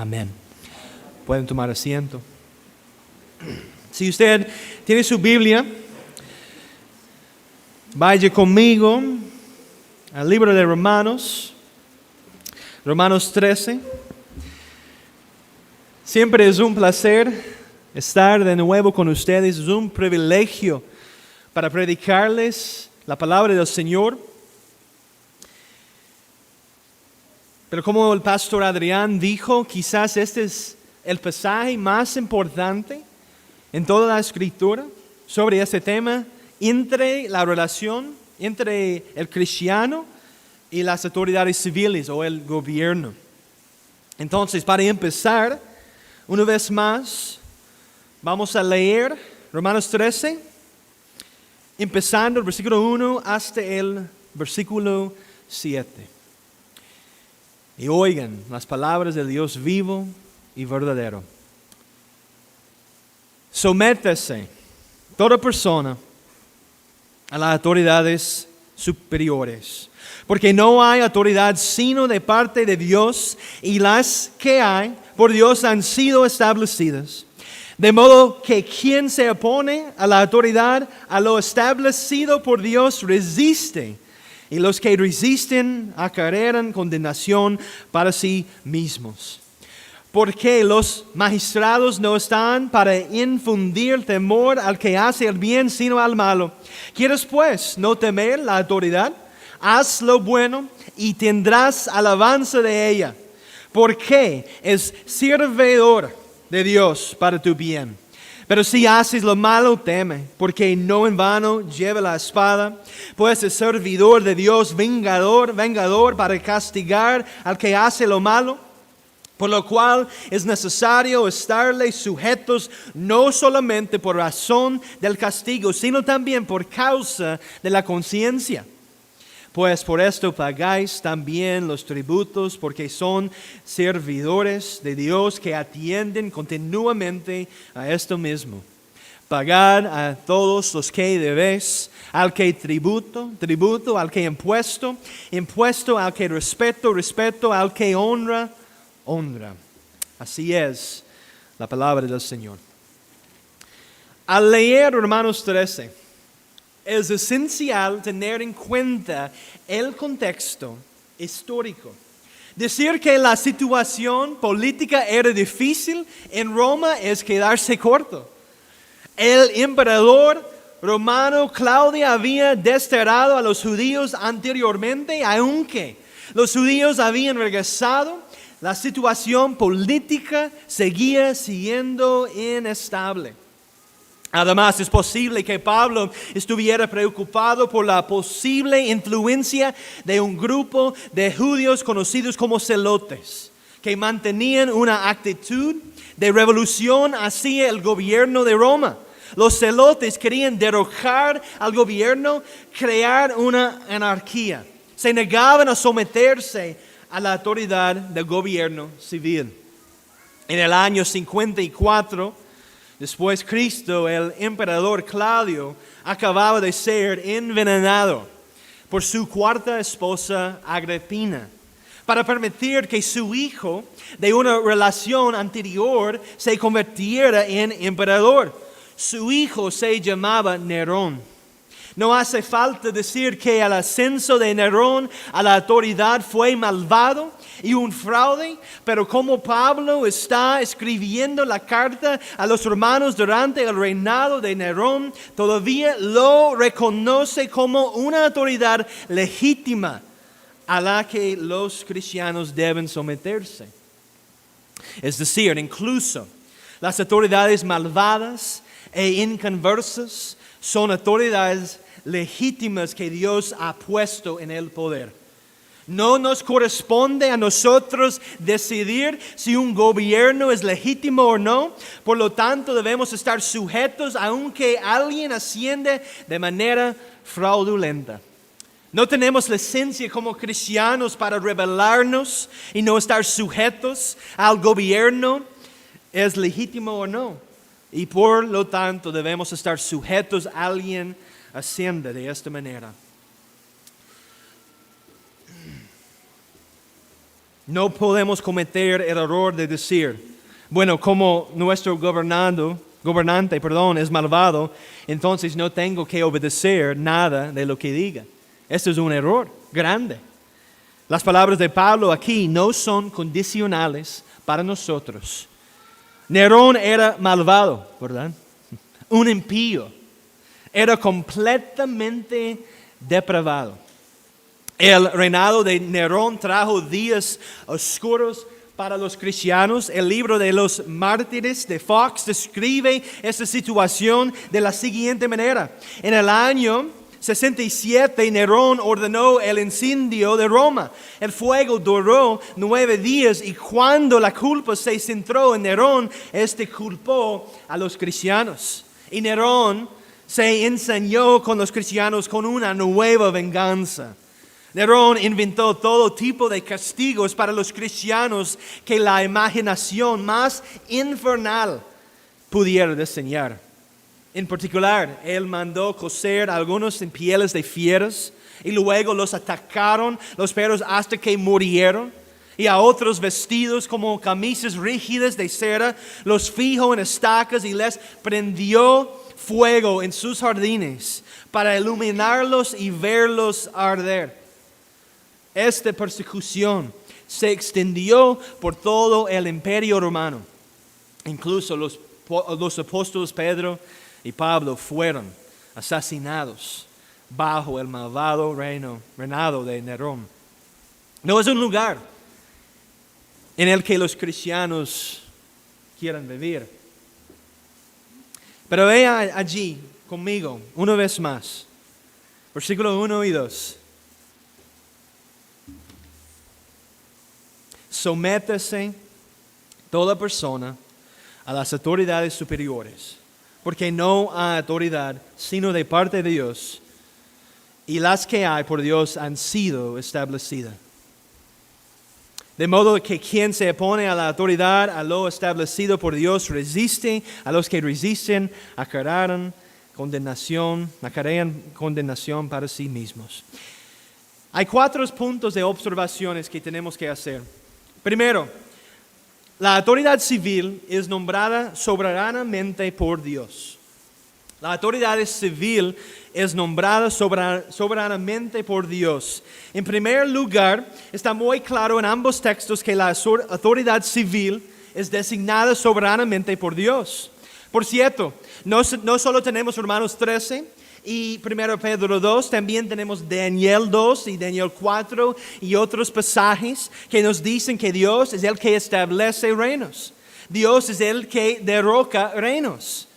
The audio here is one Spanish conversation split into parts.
Amén. Pueden tomar asiento. Si usted tiene su Biblia, vaya conmigo al libro de Romanos 13. Siempre es un placer estar de nuevo con ustedes, es un privilegio para predicarles la palabra del Señor. Pero como el pastor Adrián dijo, quizás este es el pasaje más importante en toda la Escritura sobre este tema, entre la relación entre el cristiano y las autoridades civiles o el gobierno. Entonces, para empezar, una vez más, vamos a leer Romanos 13, empezando el versículo 1 hasta el versículo 7. Y oigan las palabras del Dios vivo y verdadero. Sométese toda persona a las autoridades superiores, porque no hay autoridad sino de parte de Dios, y las que hay por Dios han sido establecidas. De modo que quien se opone a la autoridad, a lo establecido por Dios, resiste, y los que resisten acarrean condenación para sí mismos. Porque los magistrados no están para infundir temor al que hace el bien, sino al malo. ¿Quieres pues no temer la autoridad? Haz lo bueno y tendrás alabanza de ella, porque es servidor de Dios para tu bien. Pero si haces lo malo, teme, porque no en vano lleva la espada, pues es servidor de Dios, vengador para castigar al que hace lo malo. Por lo cual es necesario estarle sujetos no solamente por razón del castigo, sino también por causa de la conciencia. Pues por esto pagáis también los tributos, porque son servidores de Dios que atienden continuamente a esto mismo. Pagad a todos los que debéis, al que tributo, al que impuesto, al que respeto, al que honra. Así es la palabra del Señor. Al leer Romanos 13, es esencial tener en cuenta el contexto histórico. Decir que la situación política era difícil en Roma es quedarse corto. El emperador romano Claudio había desterrado a los judíos anteriormente, aunque los judíos habían regresado. La situación política seguía siendo inestable. Además, es posible que Pablo estuviera preocupado por la posible influencia de un grupo de judíos conocidos como celotes, que mantenían una actitud de revolución hacia el gobierno de Roma. Los celotes querían derrocar al gobierno, crear una anarquía. Se negaban a someterse a la autoridad del gobierno civil. En el año 54, después de Cristo, el emperador Claudio acababa de ser envenenado por su cuarta esposa Agripina, para permitir que su hijo de una relación anterior se convirtiera en emperador. Su hijo se llamaba Nerón. No hace falta decir que el ascenso de Nerón a la autoridad fue malvado y un fraude, pero como Pablo está escribiendo la carta a los romanos durante el reinado de Nerón, todavía lo reconoce como una autoridad legítima a la que los cristianos deben someterse. Es decir, incluso las autoridades malvadas e inconversas son autoridades legítimas que Dios ha puesto en el poder. No nos corresponde a nosotros decidir si un gobierno es legítimo o no. Por lo tanto, debemos estar sujetos aunque alguien asciende de manera fraudulenta. No tenemos licencia como cristianos para rebelarnos y no estar sujetos al gobierno, es legítimo o no. Y por lo tanto debemos estar sujetos a alguien asciende de esta manera. No podemos cometer el error de decir, bueno, como nuestro gobernante, es malvado, entonces no tengo que obedecer nada de lo que diga. Esto es un error grande. Las palabras de Pablo aquí no son condicionales para nosotros. Nerón era malvado, ¿verdad? Un impío. Era completamente depravado. El reinado de Nerón trajo días oscuros para los cristianos. El libro de los mártires de Fox describe esta situación de la siguiente manera. En el año 67, Nerón ordenó el incendio de Roma. El fuego duró 9 días y cuando la culpa se centró en Nerón, este culpó a los cristianos. Y Nerón se ensañó con los cristianos con una nueva venganza. Nerón inventó todo tipo de castigos para los cristianos que la imaginación más infernal pudiera diseñar. En particular, él mandó coser a algunos en pieles de fieras y luego los atacaron los perros hasta que murieron. Y a otros vestidos como camisas rígidas de cera, los fijó en estacas y les prendió fuego en sus jardines para iluminarlos y verlos arder. Esta persecución se extendió por todo el imperio romano. Incluso los apóstoles Pedro y Pablo fueron asesinados bajo el malvado reinado de Nerón. No es un lugar en el que los cristianos quieran vivir. Pero vea allí conmigo una vez más, versículos 1 y 2. Sométese toda persona a las autoridades superiores, porque no hay autoridad sino de parte de Dios, y las que hay por Dios han sido establecidas. De modo que quien se opone a la autoridad, a lo establecido por Dios, resiste. A los que resisten, acarrean condenación para sí mismos. Hay 4 puntos de observaciones que tenemos que hacer. Primero, la autoridad civil es nombrada soberanamente por Dios. La autoridad civil es nombrada soberanamente por Dios. En primer lugar, está muy claro en ambos textos que la autoridad civil es designada soberanamente por Dios. Por cierto, no solo tenemos Romanos 13 y 1 Pedro 2, también tenemos Daniel 2 y Daniel 4 y otros pasajes que nos dicen que Dios es el que establece reinos. Dios es el que derroca reinos.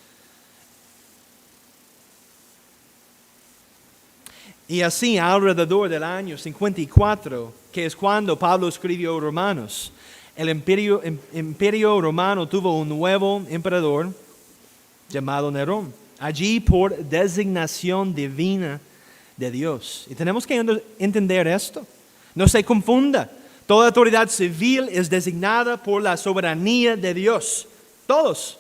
Y así, alrededor del año 54, que es cuando Pablo escribió Romanos, el imperio romano tuvo un nuevo emperador llamado Nerón. Allí por designación divina de Dios. Y tenemos que entender esto. No se confunda. Toda autoridad civil es designada por la soberanía de Dios. Todos.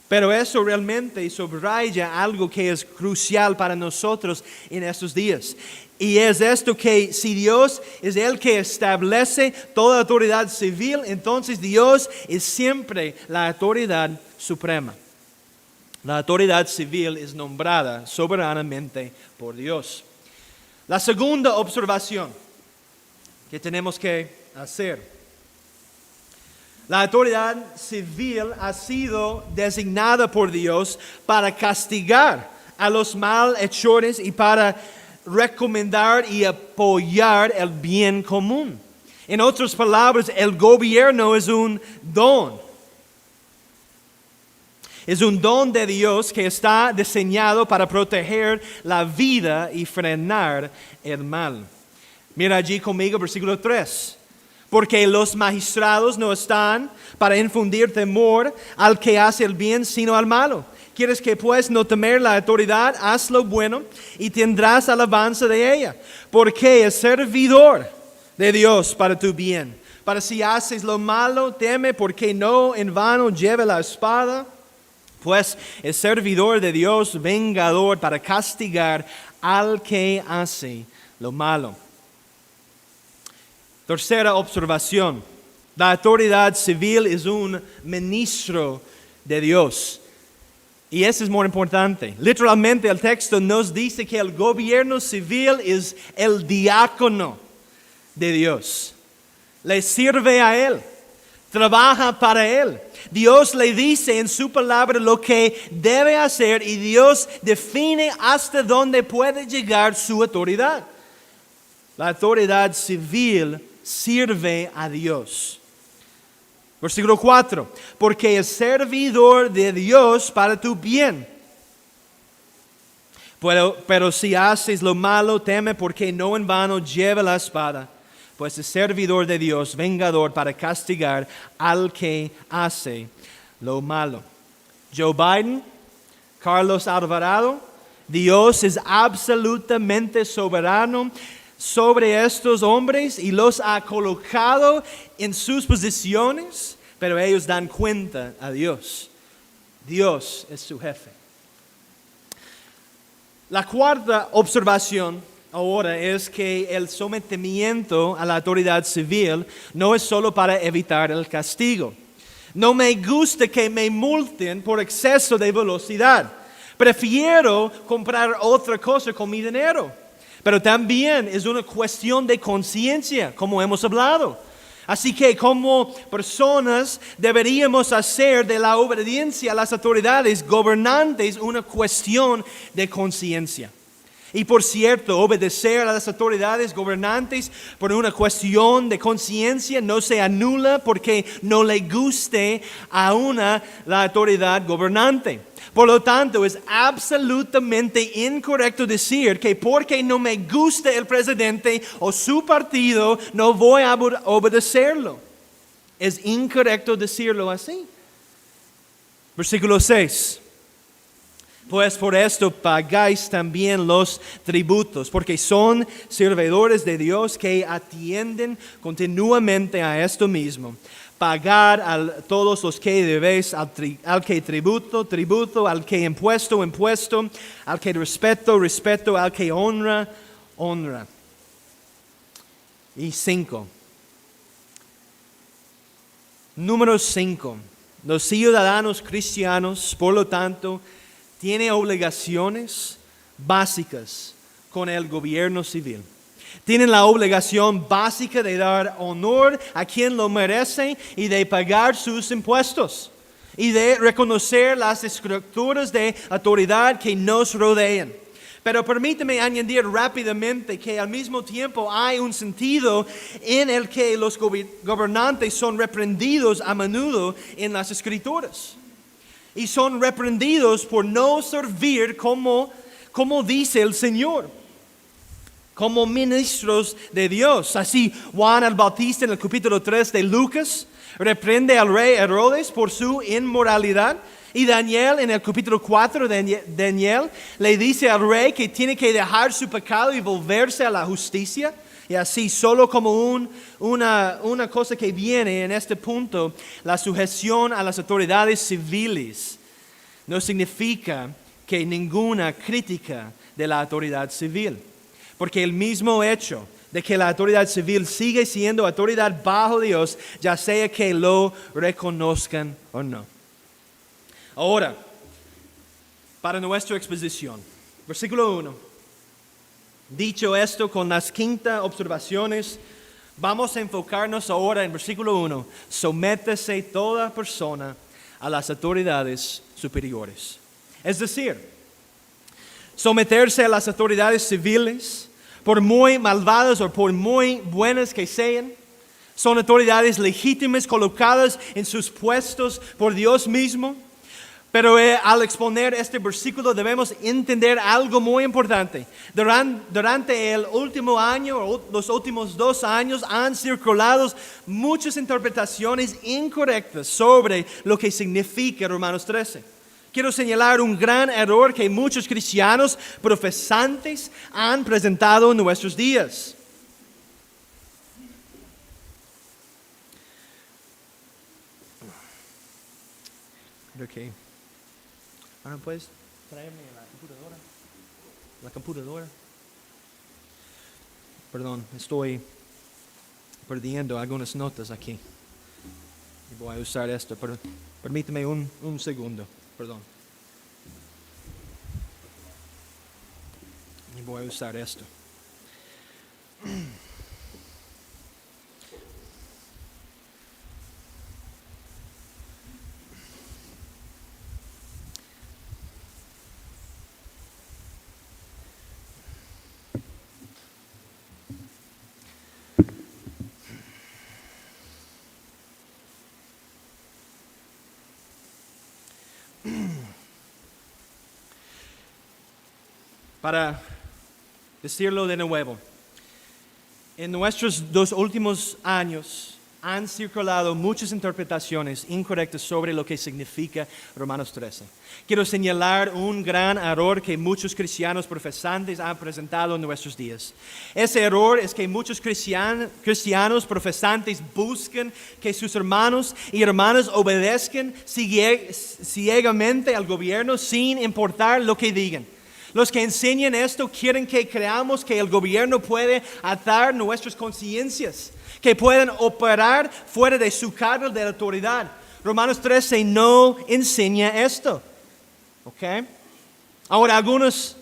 Pero eso realmente subraya algo que es crucial para nosotros en estos días. Y es esto que si Dios es el que establece toda autoridad civil, entonces Dios es siempre la autoridad suprema. La autoridad civil es nombrada soberanamente por Dios. La segunda observación que tenemos que hacer. La autoridad civil ha sido designada por Dios para castigar a los malhechores y para recomendar y apoyar el bien común. En otras palabras, el gobierno es un don. Es un don de Dios que está diseñado para proteger la vida y frenar el mal. Mira allí conmigo versículo 3. Porque los magistrados no están para infundir temor al que hace el bien, sino al malo. ¿Quieres que pues no temer la autoridad? Haz lo bueno y tendrás alabanza de ella. Porque es servidor de Dios para tu bien. Para si haces lo malo, teme, porque no en vano lleve la espada. Pues es servidor de Dios, vengador para castigar al que hace lo malo. Tercera observación. La autoridad civil es un ministro de Dios. Y eso es muy importante. Literalmente el texto nos dice que el gobierno civil es el diácono de Dios. Le sirve a Él. Trabaja para Él. Dios le dice en su palabra lo que debe hacer y Dios define hasta dónde puede llegar su autoridad. La autoridad civil sirve a Dios. Versículo 4. Porque es servidor de Dios para tu bien. Pero si haces lo malo, teme porque no en vano lleva la espada. Pues es servidor de Dios, vengador para castigar al que hace lo malo. Joe Biden, Carlos Alvarado, Dios es absolutamente soberano sobre estos hombres y los ha colocado en sus posiciones, pero ellos dan cuenta a Dios. Dios es su jefe. La cuarta observación ahora es que el sometimiento a la autoridad civil no es solo para evitar el castigo. No me gusta que me multen por exceso de velocidad. Prefiero comprar otra cosa con mi dinero. Pero también es una cuestión de conciencia, como hemos hablado. Así que como personas deberíamos hacer de la obediencia a las autoridades gobernantes una cuestión de conciencia. Y por cierto, obedecer a las autoridades gobernantes por una cuestión de conciencia no se anula porque no le guste a la autoridad gobernante. Por lo tanto, es absolutamente incorrecto decir que porque no me gusta el presidente o su partido, no voy a obedecerlo. Es incorrecto decirlo así. Versículo 6. Pues por esto pagáis también los tributos, porque son servidores de Dios que atienden continuamente a esto mismo. Pagar a todos los que debéis, al que tributo, al que impuesto, al que respeto, al que honra. Y 5. Número 5. Los ciudadanos cristianos, por lo tanto, tienen obligaciones básicas con el gobierno civil. Tienen la obligación básica de dar honor a quien lo merece y de pagar sus impuestos y de reconocer las estructuras de autoridad que nos rodean. Pero permíteme añadir rápidamente que al mismo tiempo hay un sentido en el que los gobernantes son reprendidos a menudo en las Escrituras. Y son reprendidos por no servir como dice el Señor, como ministros de Dios. Así Juan el Bautista en el capítulo 3 de Lucas reprende al rey Herodes por su inmoralidad. Y Daniel en el capítulo 4 de Daniel le dice al rey que tiene que dejar su pecado y volverse a la justicia. Y así, solo como una cosa que viene en este punto, la sujeción a las autoridades civiles no significa que ninguna crítica de la autoridad civil. Porque el mismo hecho de que la autoridad civil sigue siendo autoridad bajo Dios, ya sea que lo reconozcan o no. Ahora, para nuestra exposición, versículo 1. Dicho esto, con las 5 observaciones, vamos a enfocarnos ahora en versículo 1. Sométese toda persona a las autoridades superiores. Es decir, someterse a las autoridades civiles, por muy malvadas o por muy buenas que sean, son autoridades legítimas colocadas en sus puestos por Dios mismo. Pero al exponer este versículo debemos entender algo muy importante. Durante el último año o los últimos 2 años han circulado muchas interpretaciones incorrectas sobre lo que significa Romanos 13. Quiero señalar un gran error que muchos cristianos profesantes han presentado en nuestros días. Okay. Ahora puedes traerme la computadora. Perdón, estoy perdiendo algunas notas aquí. Y voy a usar esto, pero permíteme un segundo, perdón. Y voy a usar esto. Para decirlo de nuevo, en nuestros 2 últimos años han circulado muchas interpretaciones incorrectas sobre lo que significa Romanos 13. Quiero señalar un gran error que muchos cristianos profesantes han presentado en nuestros días. Ese error es que muchos cristianos profesantes buscan que sus hermanos y hermanas obedezcan ciegamente al gobierno sin importar lo que digan. Los que enseñan esto quieren que creamos que el gobierno puede atar nuestras conciencias, que pueden operar fuera de su cargo de autoridad. Romanos 13 no enseña esto. ¿Ok? Ahora algunos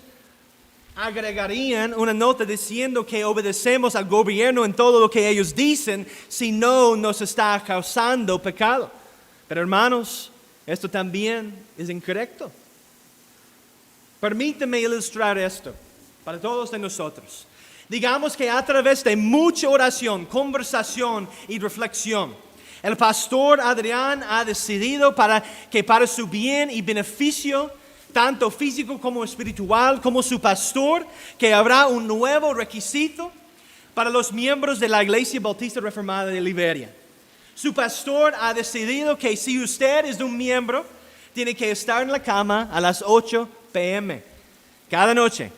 agregarían una nota diciendo que obedecemos al gobierno en todo lo que ellos dicen, si no nos está causando pecado. Pero hermanos, esto también es incorrecto. Permíteme ilustrar esto para todos de nosotros. Digamos que a través de mucha oración, conversación y reflexión, el pastor Adrián ha decidido que para su bien y beneficio, tanto físico como espiritual, como su pastor, que habrá un nuevo requisito para los miembros de la Iglesia Bautista Reformada de Liberia. Su pastor ha decidido que si usted es un miembro, tiene que estar en la cama a las 8 p.m. cada noche.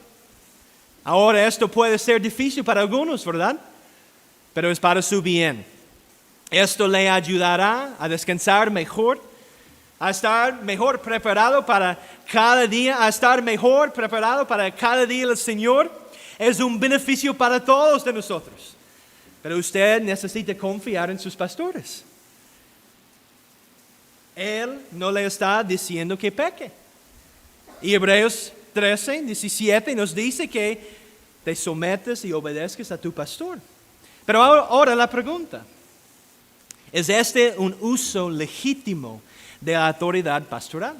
Ahora esto puede ser difícil para algunos, ¿verdad? Pero es para su bien. Esto le ayudará a descansar mejor, a estar mejor preparado para cada día, a estar mejor preparado para cada día del Señor. Es un beneficio para todos de nosotros. Pero usted necesita confiar en sus pastores. Él no le está diciendo que peque. Y Hebreos 13, 17 nos dice que te sometes y obedezcas a tu pastor. Pero ahora la pregunta, ¿es este un uso legítimo de la autoridad pastoral?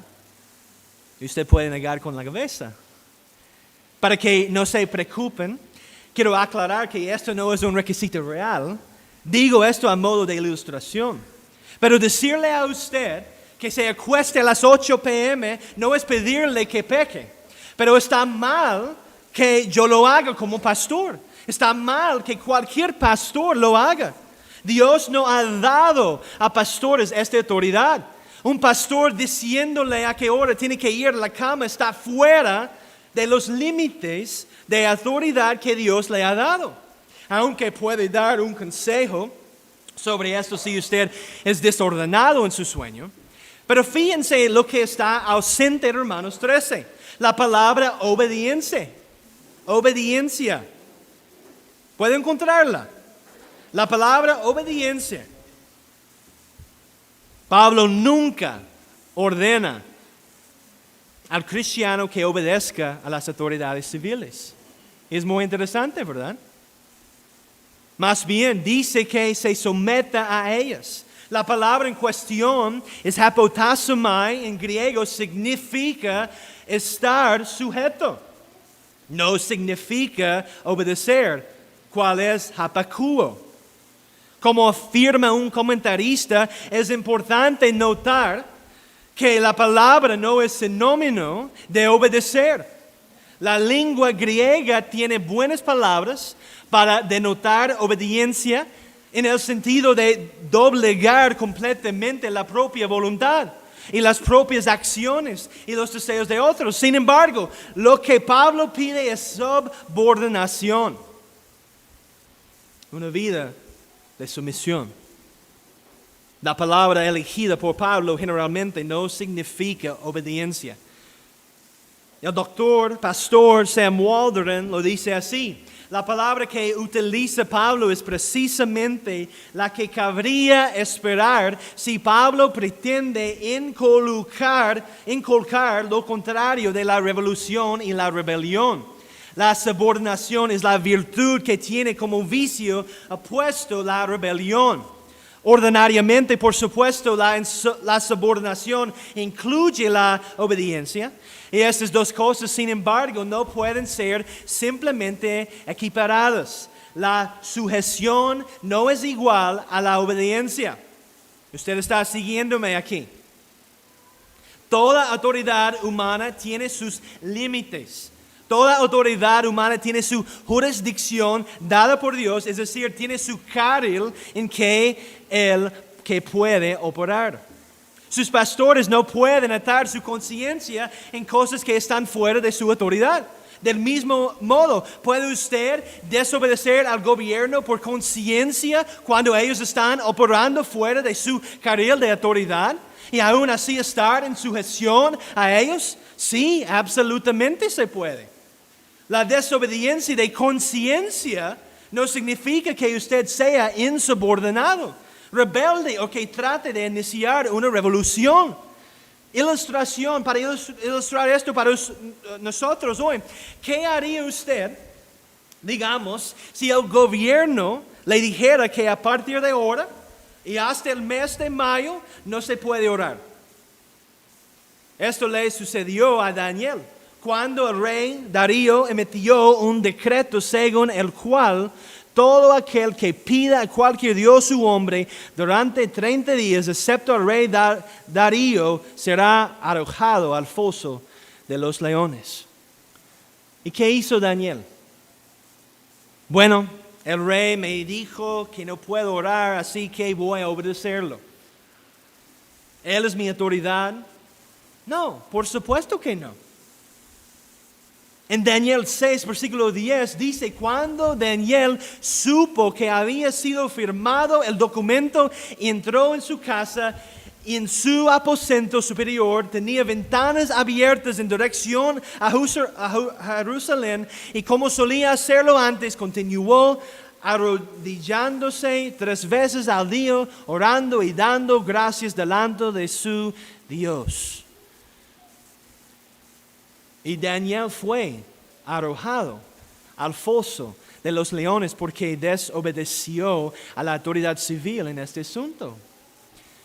Y usted puede negar con la cabeza. Para que no se preocupen, quiero aclarar que esto no es un requisito real. Digo esto a modo de ilustración. Pero decirle a usted que se acueste a las 8 p.m. no es pedirle que peque. Pero está mal que yo lo haga como pastor. Está mal que cualquier pastor lo haga. Dios no ha dado a pastores esta autoridad. Un pastor diciéndole a qué hora tiene que ir a la cama está fuera de los límites de autoridad que Dios le ha dado. Aunque puede dar un consejo sobre esto si usted es desordenado en su sueño. Pero fíjense lo que está ausente en Romanos 13. La palabra obediencia. Obediencia. ¿Puede encontrarla? La palabra obediencia. Pablo nunca ordena al cristiano que obedezca a las autoridades civiles. Es muy interesante, ¿verdad? Más bien dice que se someta a ellas. La palabra en cuestión es hapotasomai, en griego significa estar sujeto. No significa obedecer. ¿Cuál es hapakuo? Como afirma un comentarista, es importante notar que la palabra no es sinónimo de obedecer. La lengua griega tiene buenas palabras para denotar obediencia en el sentido de doblegar completamente la propia voluntad y las propias acciones y los deseos de otros. Sin embargo, lo que Pablo pide es subordinación, una vida de sumisión. La palabra elegida por Pablo generalmente no significa obediencia. El doctor, pastor Sam Waldron lo dice así. La palabra que utiliza Pablo es precisamente la que cabría esperar si Pablo pretende inculcar lo contrario de la revolución y la rebelión. La subordinación es la virtud que tiene como vicio opuesto la rebelión. Ordinariamente, por supuesto, la subordinación incluye la obediencia. Y estas dos cosas, sin embargo, no pueden ser simplemente equiparadas. La sujeción no es igual a la obediencia. Usted está siguiéndome aquí. Toda autoridad humana tiene sus límites. Toda autoridad humana tiene su jurisdicción dada por Dios, es decir, tiene su carril en que Él puede operar. Sus pastores no pueden atar su conciencia en cosas que están fuera de su autoridad. Del mismo modo, ¿puede usted desobedecer al gobierno por conciencia cuando ellos están operando fuera de su carril de autoridad? ¿Y aún así estar en sujeción a ellos? Sí, absolutamente se puede. La desobediencia de conciencia no significa que usted sea insubordinado, rebelde o que trate de iniciar una revolución. Ilustración, para ilustrar esto para nosotros hoy. ¿Qué haría usted, digamos, si el gobierno le dijera que a partir de ahora y hasta el mes de mayo no se puede orar? Esto le sucedió a Daniel, cuando el rey Darío emitió un decreto según el cual todo aquel que pida a cualquier dios u hombre durante 30 días, excepto el rey Darío, será arrojado al foso de los leones. ¿Y qué hizo Daniel? Bueno, el rey me dijo que no puedo orar, así que voy a obedecerlo. ¿Él es mi autoridad? No, por supuesto que no. En Daniel 6, versículo 10, dice, cuando Daniel supo que había sido firmado el documento, entró en su casa y en su aposento superior tenía ventanas abiertas en dirección a Jerusalén y como solía hacerlo antes, continuó arrodillándose 3 veces al día, orando y dando gracias delante de su Dios. Y Daniel fue arrojado al foso de los leones porque desobedeció a la autoridad civil en este asunto.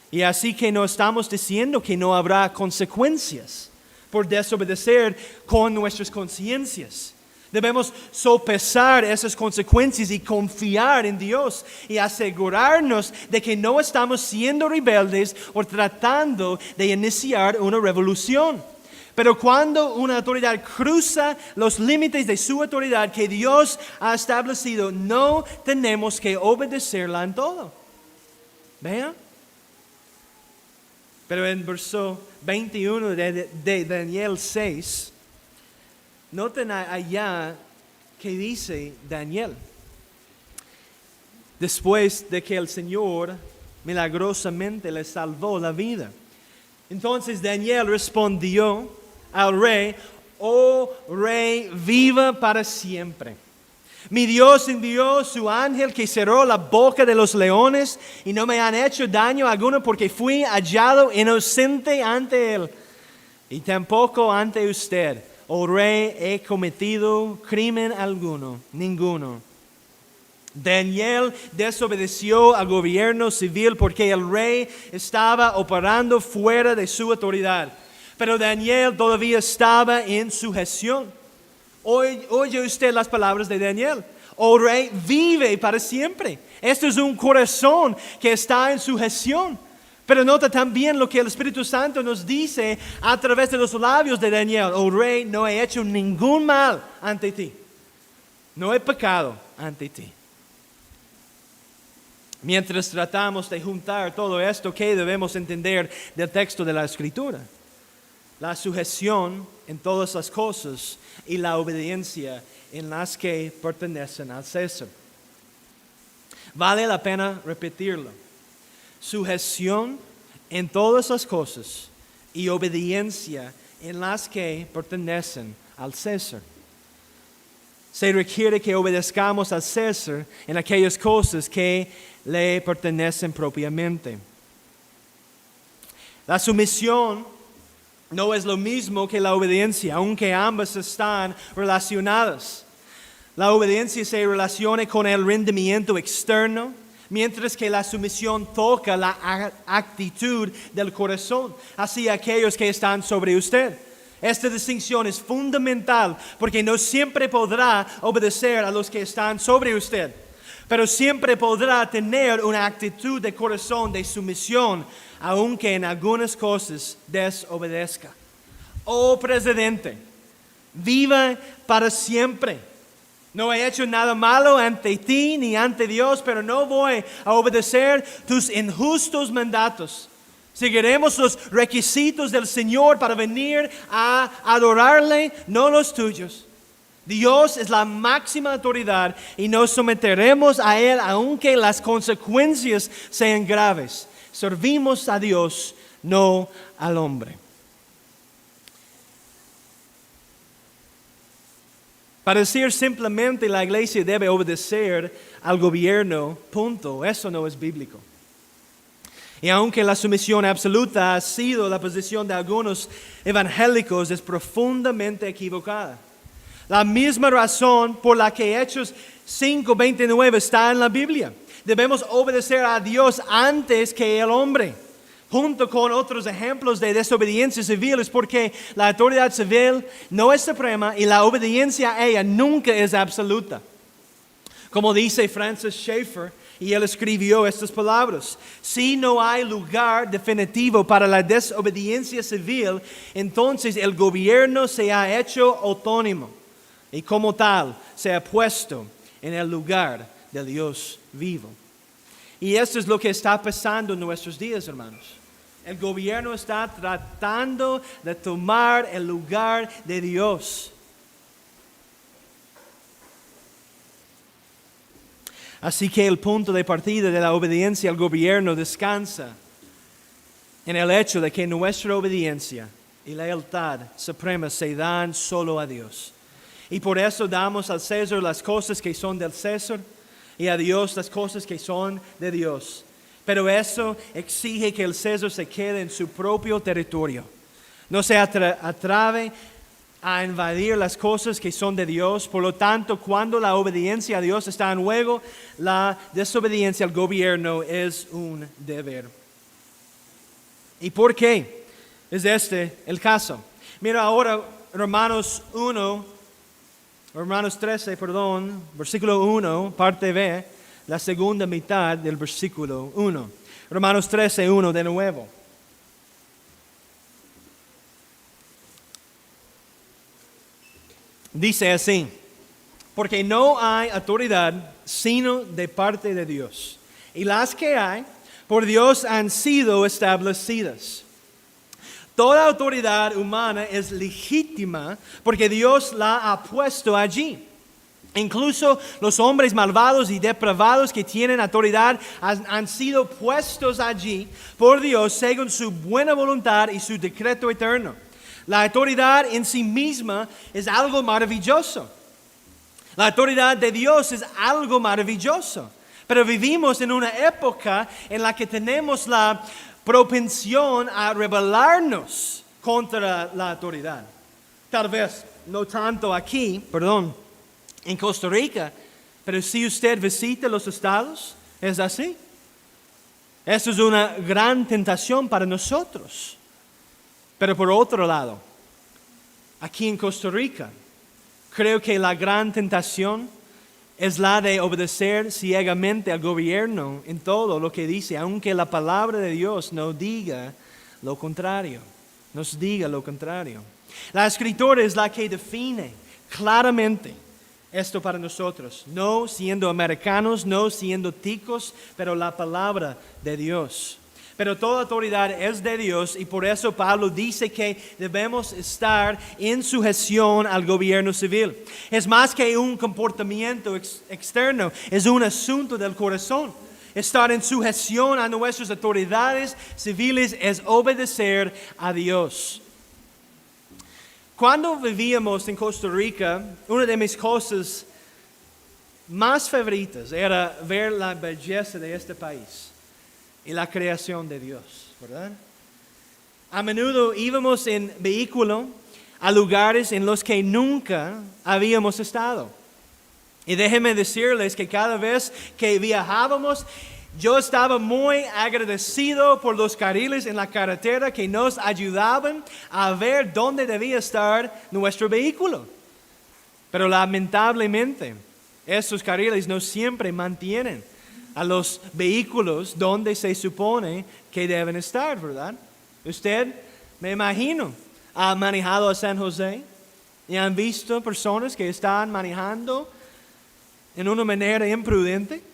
Y así que no estamos diciendo que no habrá consecuencias por desobedecer con nuestras conciencias. Debemos sopesar esas consecuencias y confiar en Dios y asegurarnos de que no estamos siendo rebeldes o tratando de iniciar una revolución. Pero cuando una autoridad cruza los límites de su autoridad que Dios ha establecido, no tenemos que obedecerla en todo. ¿Vean? Pero en verso 21 de Daniel 6, noten allá que dice Daniel, después de que el Señor milagrosamente le salvó la vida. Entonces Daniel respondió al rey, oh rey, viva para siempre. Mi Dios envió su ángel que cerró la boca de los leones y no me han hecho daño alguno porque fui hallado inocente ante él. Y tampoco ante usted, oh rey, he cometido crimen alguno, ninguno. Daniel desobedeció al gobierno civil porque el rey estaba operando fuera de su autoridad. Pero Daniel todavía estaba en sujeción. Oye usted las palabras de Daniel. Oh rey, vive para siempre. Esto es un corazón que está en sujeción. Pero nota también lo que el Espíritu Santo nos dice a través de los labios de Daniel. Oh rey, no he hecho ningún mal ante ti. No he pecado ante ti. Mientras tratamos de juntar todo esto, ¿qué debemos entender del texto de la Escritura? La sujeción en todas las cosas y la obediencia en las que pertenecen al César. Vale la pena repetirlo. Sujeción en todas las cosas y obediencia en las que pertenecen al César. Se requiere que obedezcamos al César en aquellas cosas que le pertenecen propiamente. La sumisión no es lo mismo que la obediencia, aunque ambas están relacionadas. La obediencia se relaciona con el rendimiento externo, mientras que la sumisión toca la actitud del corazón hacia aquellos que están sobre usted. Esta distinción es fundamental porque no siempre podrá obedecer a los que están sobre usted, pero siempre podrá tener una actitud de corazón de sumisión, aunque en algunas cosas desobedezca. Oh presidente, viva para siempre. No he hecho nada malo ante ti ni ante Dios, pero no voy a obedecer tus injustos mandatos. Seguiremos los requisitos del Señor para venir a adorarle, no los tuyos. Dios es la máxima autoridad y nos someteremos a Él aunque las consecuencias sean graves. Servimos a Dios, no al hombre. Para decir simplemente la iglesia debe obedecer al gobierno, punto, eso no es bíblico. Y aunque la sumisión absoluta ha sido la posición de algunos evangélicos, es profundamente equivocada. La misma razón por la que Hechos 5:29 está en la Biblia. Debemos obedecer a Dios antes que el hombre, junto con otros ejemplos de desobediencia civil, es porque la autoridad civil no es suprema y la obediencia a ella nunca es absoluta. Como dice Francis Schaeffer, y él escribió estas palabras: si no hay lugar definitivo para la desobediencia civil, entonces el gobierno se ha hecho autónomo y como tal se ha puesto en el lugar del Dios vivo. Y esto es lo que está pasando en nuestros días, hermanos. El gobierno está tratando de tomar el lugar de Dios. Así que el punto de partida de la obediencia al gobierno descansa en el hecho de que nuestra obediencia y lealtad suprema se dan solo a Dios. Y por eso damos al César las cosas que son del César y a Dios las cosas que son de Dios. Pero eso exige que el César se quede en su propio territorio. No se atreve a invadir las cosas que son de Dios. Por lo tanto, cuando la obediencia a Dios está en juego, la desobediencia al gobierno es un deber. ¿Y por qué es este el caso? Mira ahora Romanos 13, versículo 1, parte B, la segunda mitad del versículo 1. Romanos 13, 1 de nuevo. Dice así: porque no hay autoridad sino de parte de Dios, y las que hay por Dios han sido establecidas. Toda autoridad humana es legítima porque Dios la ha puesto allí. Incluso los hombres malvados y depravados que tienen autoridad han sido puestos allí por Dios según su buena voluntad y su decreto eterno. La autoridad en sí misma es algo maravilloso. La autoridad de Dios es algo maravilloso. Pero vivimos en una época en la que tenemos la propensión a rebelarnos contra la autoridad. Tal vez no tanto aquí, en Costa Rica, pero si usted visita los estados, es así. Eso es una gran tentación para nosotros. Pero por otro lado, aquí en Costa Rica, creo que la gran tentación es la de obedecer ciegamente al gobierno en todo lo que dice, aunque la palabra de Dios nos diga lo contrario. La Escritura es la que define claramente esto para nosotros, no siendo americanos, no siendo ticos, pero la palabra de Dios. Pero toda autoridad es de Dios y por eso Pablo dice que debemos estar en sujeción al gobierno civil. Es más que un comportamiento externo, es un asunto del corazón. Estar en sujeción a nuestras autoridades civiles es obedecer a Dios. Cuando vivíamos en Costa Rica, una de mis cosas más favoritas era ver la belleza de este país y la creación de Dios, ¿verdad? A menudo íbamos en vehículo a lugares en los que nunca habíamos estado. Y déjenme decirles que cada vez que viajábamos, yo estaba muy agradecido por los carriles en la carretera que nos ayudaban a ver dónde debía estar nuestro vehículo. Pero lamentablemente, esos carriles no siempre mantienen a los vehículos donde se supone que deben estar, ¿verdad? Usted, me imagino, ha manejado a San José y han visto personas que están manejando en una manera imprudente.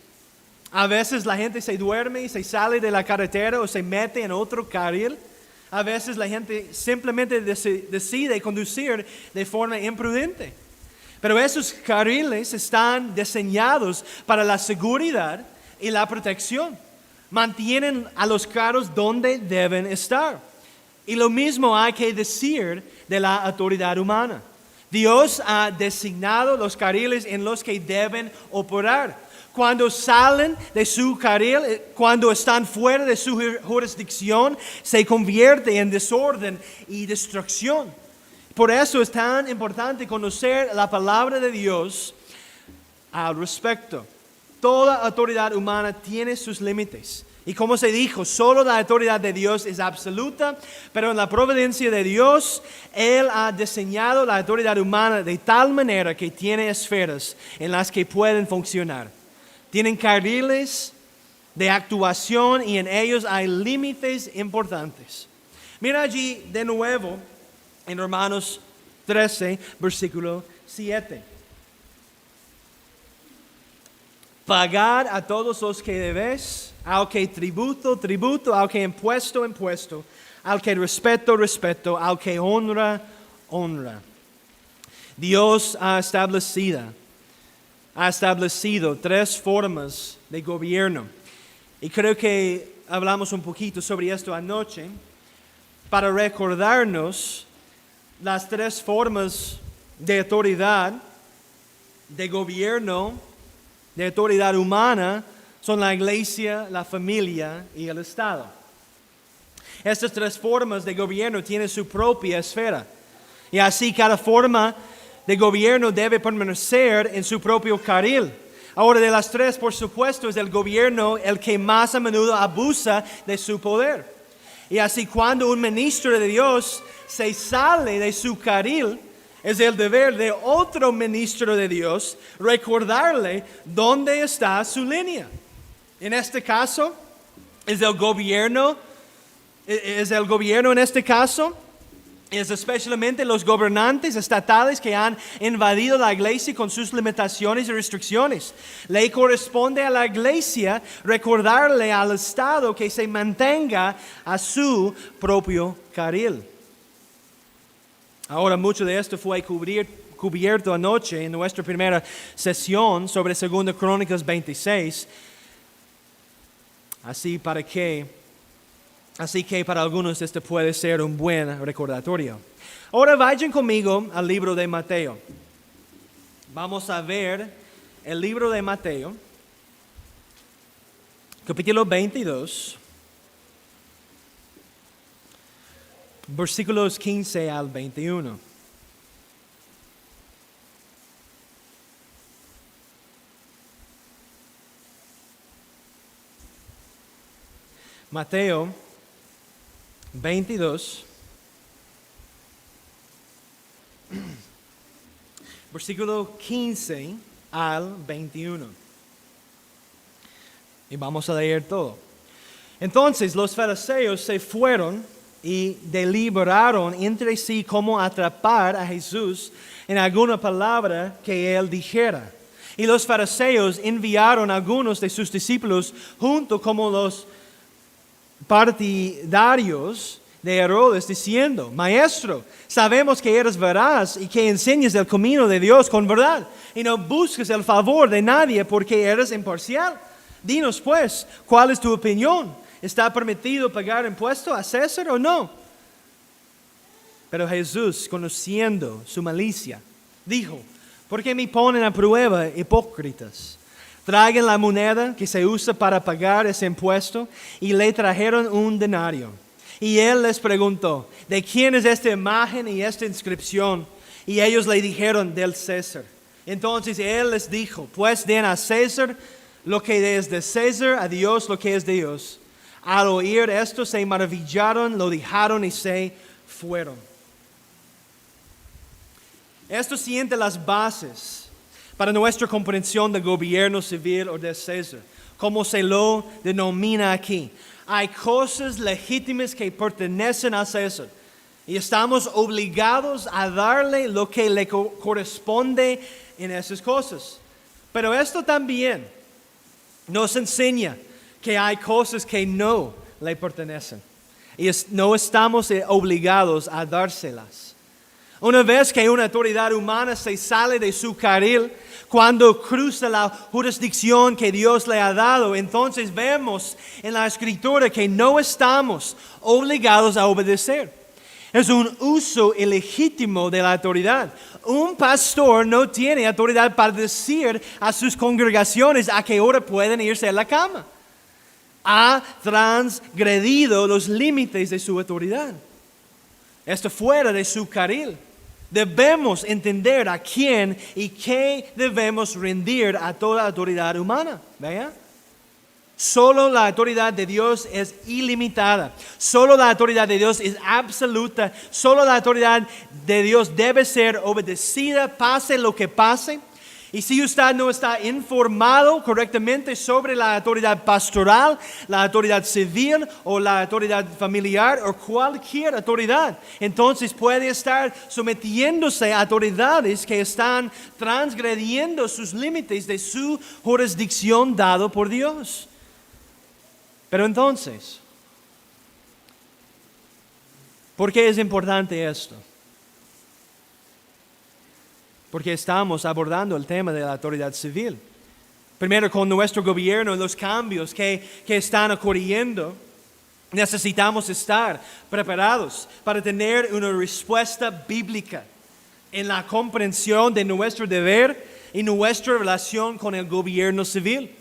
A veces la gente se duerme y se sale de la carretera o se mete en otro carril. A veces la gente simplemente decide conducir de forma imprudente. Pero esos carriles están diseñados para la seguridad y la protección. Mantienen a los carros donde deben estar. Y lo mismo hay que decir de la autoridad humana. Dios ha designado los carriles en los que deben operar. Cuando salen de su carril, cuando están fuera de su jurisdicción, se convierte en desorden y destrucción. Por eso es tan importante conocer la palabra de Dios al respecto. Toda autoridad humana tiene sus límites. Y como se dijo, solo la autoridad de Dios es absoluta, pero en la providencia de Dios, Él ha diseñado la autoridad humana de tal manera que tiene esferas en las que pueden funcionar. Tienen carriles de actuación y en ellos hay límites importantes. Mira allí de nuevo en Romanos 13, versículo 7. Pagad a todos los que debéis, al que tributo, tributo, al que impuesto, impuesto, al que respeto, respeto, al que honra, honra. Dios ha establecido tres formas de gobierno. Y creo que hablamos un poquito sobre esto anoche para recordarnos las tres formas de autoridad, de gobierno, de autoridad humana, son la iglesia, la familia y el Estado. Estas tres formas de gobierno tienen su propia esfera. Y así cada forma de gobierno debe permanecer en su propio carril. Ahora, de las tres, por supuesto, es el gobierno el que más a menudo abusa de su poder. Y así cuando un ministro de Dios se sale de su carril, es el deber de otro ministro de Dios recordarle dónde está su línea. En este caso, es el gobierno en este caso, es especialmente los gobernantes estatales que han invadido la iglesia con sus limitaciones y restricciones. Le corresponde a la iglesia recordarle al Estado que se mantenga a su propio carril. Ahora, mucho de esto fue cubierto anoche en nuestra primera sesión sobre 2 Crónicas 26. Así que para algunos este puede ser un buen recordatorio. Ahora vayan conmigo al libro de Mateo. Vamos a ver el libro de Mateo, capítulo 22. Versículos 15 al 21. Mateo 22, versículo 15 al 21. Y vamos a leer todo. Entonces los fariseos se fueron y deliberaron entre sí cómo atrapar a Jesús en alguna palabra que él dijera. Y los fariseos enviaron a algunos de sus discípulos junto como los partidarios de Herodes diciendo: Maestro, sabemos que eres veraz y que enseñas el camino de Dios con verdad y no buscas el favor de nadie porque eres imparcial. Dinos pues, ¿cuál es tu opinión? ¿Está permitido pagar impuesto a César o no? Pero Jesús, conociendo su malicia, dijo, ¿por qué me ponen a prueba, hipócritas? Traigan la moneda que se usa para pagar ese impuesto, y le trajeron un denario. Y él les preguntó, ¿de quién es esta imagen y esta inscripción? Y ellos le dijeron, del César. Entonces él les dijo, pues den a César lo que es de César, a Dios lo que es de Dios. Al oír esto se maravillaron, lo dejaron y se fueron. Esto sienta las bases para nuestra comprensión del gobierno civil o de César, como se lo denomina aquí. Hay cosas legítimas que pertenecen a César y estamos obligados a darle lo que le corresponde en esas cosas. Pero esto también nos enseña que hay cosas que no le pertenecen y no estamos obligados a dárselas. Una vez que una autoridad humana se sale de su carril, cuando cruza la jurisdicción que Dios le ha dado, entonces vemos en la Escritura que no estamos obligados a obedecer. Es un uso ilegítimo de la autoridad. Un pastor no tiene autoridad para decir a sus congregaciones a qué hora pueden irse a la cama. Ha transgredido los límites de su autoridad. Está fuera de su carril. Debemos entender a quién y qué debemos rendir a toda autoridad humana. ¿Vea? Solo la autoridad de Dios es ilimitada. Solo la autoridad de Dios es absoluta. Solo la autoridad de Dios debe ser obedecida, pase lo que pase. Y si usted no está informado correctamente sobre la autoridad pastoral, la autoridad civil o la autoridad familiar o cualquier autoridad, entonces puede estar sometiéndose a autoridades que están transgrediendo sus límites de su jurisdicción dado por Dios. Pero entonces, ¿por qué es importante esto? Porque estamos abordando el tema de la autoridad civil. Primero, con nuestro gobierno y los cambios que están ocurriendo, necesitamos estar preparados para tener una respuesta bíblica en la comprensión de nuestro deber y nuestra relación con el gobierno civil.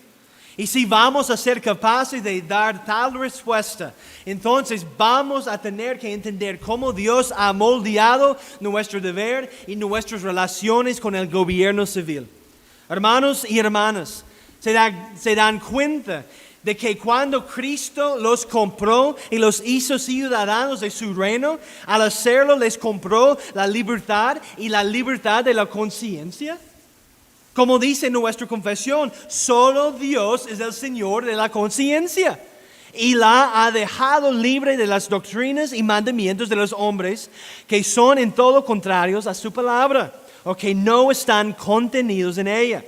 Y si vamos a ser capaces de dar tal respuesta, entonces vamos a tener que entender cómo Dios ha moldeado nuestro deber y nuestras relaciones con el gobierno civil. Hermanos y hermanas, se dan cuenta de que cuando Cristo los compró y los hizo ciudadanos de su reino, al hacerlo les compró la libertad y la libertad de la conciencia. Como dice nuestra confesión, solo Dios es el Señor de la conciencia y la ha dejado libre de las doctrinas y mandamientos de los hombres que son en todo contrarios a su palabra o que no están contenidos en ella.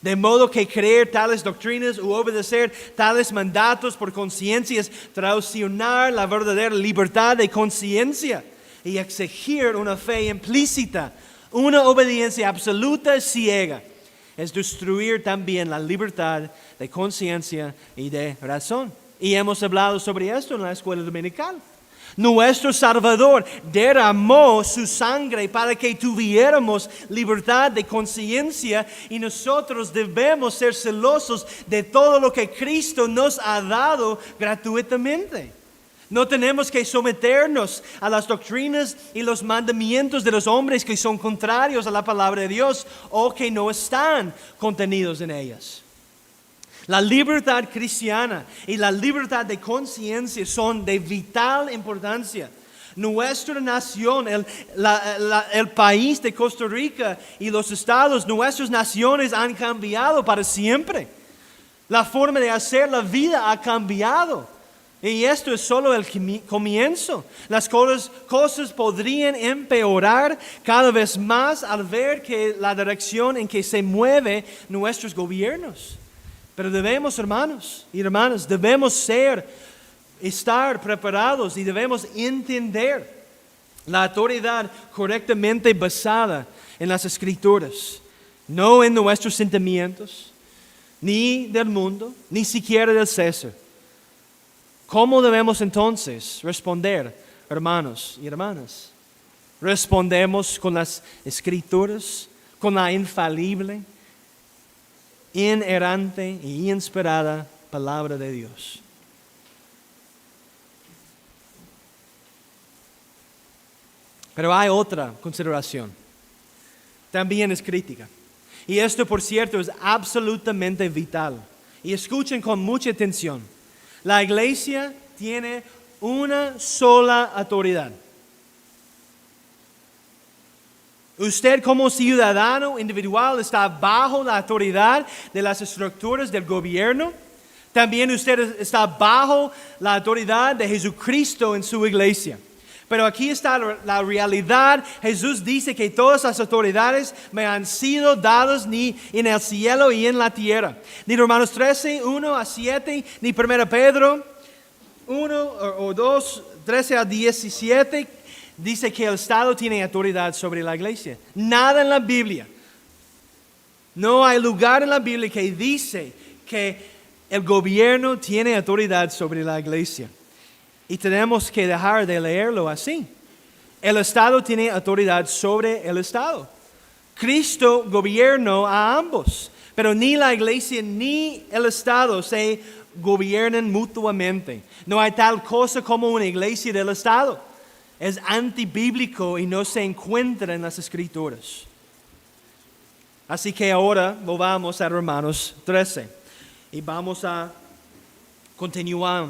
De modo que creer tales doctrinas u obedecer tales mandatos por conciencia es traicionar la verdadera libertad de conciencia y exigir una fe implícita, una obediencia absoluta ciega. Es destruir también la libertad de conciencia y de razón. Y hemos hablado sobre esto en la escuela dominical. Nuestro Salvador derramó su sangre para que tuviéramos libertad de conciencia y nosotros debemos ser celosos de todo lo que Cristo nos ha dado gratuitamente. No tenemos que someternos a las doctrinas y los mandamientos de los hombres que son contrarios a la palabra de Dios o que no están contenidos en ellas. La libertad cristiana y la libertad de conciencia son de vital importancia. Nuestra nación, el país de Costa Rica y los estados, nuestras naciones han cambiado para siempre. La forma de hacer la vida ha cambiado. Y esto es solo el comienzo. Las cosas podrían empeorar cada vez más al ver que la dirección en que se mueven nuestros gobiernos. Pero debemos, hermanos y hermanas, estar preparados y debemos entender la autoridad correctamente basada en las Escrituras, no en nuestros sentimientos, ni del mundo, ni siquiera del César. ¿Cómo debemos entonces responder, hermanos y hermanas? respondemos con las Escrituras, con la infalible, inerrante y inspirada palabra de Dios. Pero hay otra consideración. También es crítica. Y esto, por cierto, es absolutamente vital. Y escuchen con mucha atención. La iglesia tiene una sola autoridad. Usted como ciudadano individual está bajo la autoridad de las estructuras del gobierno. También usted está bajo la autoridad de Jesucristo en su iglesia. Pero aquí está la realidad. Jesús dice que todas las autoridades me han sido dadas ni en el cielo y en la tierra. Ni Romanos 13, 1 a 7, ni 1 Pedro 1 o 2, 13 a 17, dice que el Estado tiene autoridad sobre la iglesia. Nada en la Biblia. No hay lugar en la Biblia que dice que el gobierno tiene autoridad sobre la iglesia. Y tenemos que dejar de leerlo así. El Estado tiene autoridad sobre el Estado. Cristo gobierna a ambos, pero ni la iglesia ni el Estado se gobiernan mutuamente. No hay tal cosa como una iglesia del Estado. Es antibíblico y no se encuentra en las Escrituras. Así que ahora volvamos a Romanos 13 y vamos a continuar.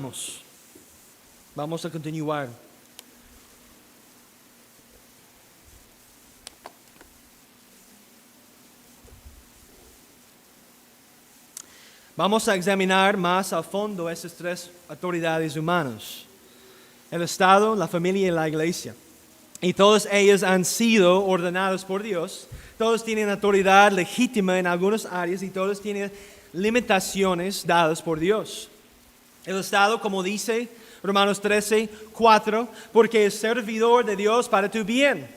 Vamos a examinar más a fondo esas tres autoridades humanas: el Estado, la familia y la iglesia. Y todas ellas han sido ordenadas por Dios. Todos tienen autoridad legítima en algunas áreas y todos tienen limitaciones dadas por Dios. El Estado, como dice Romanos 13, 4, porque es servidor de Dios para tu bien.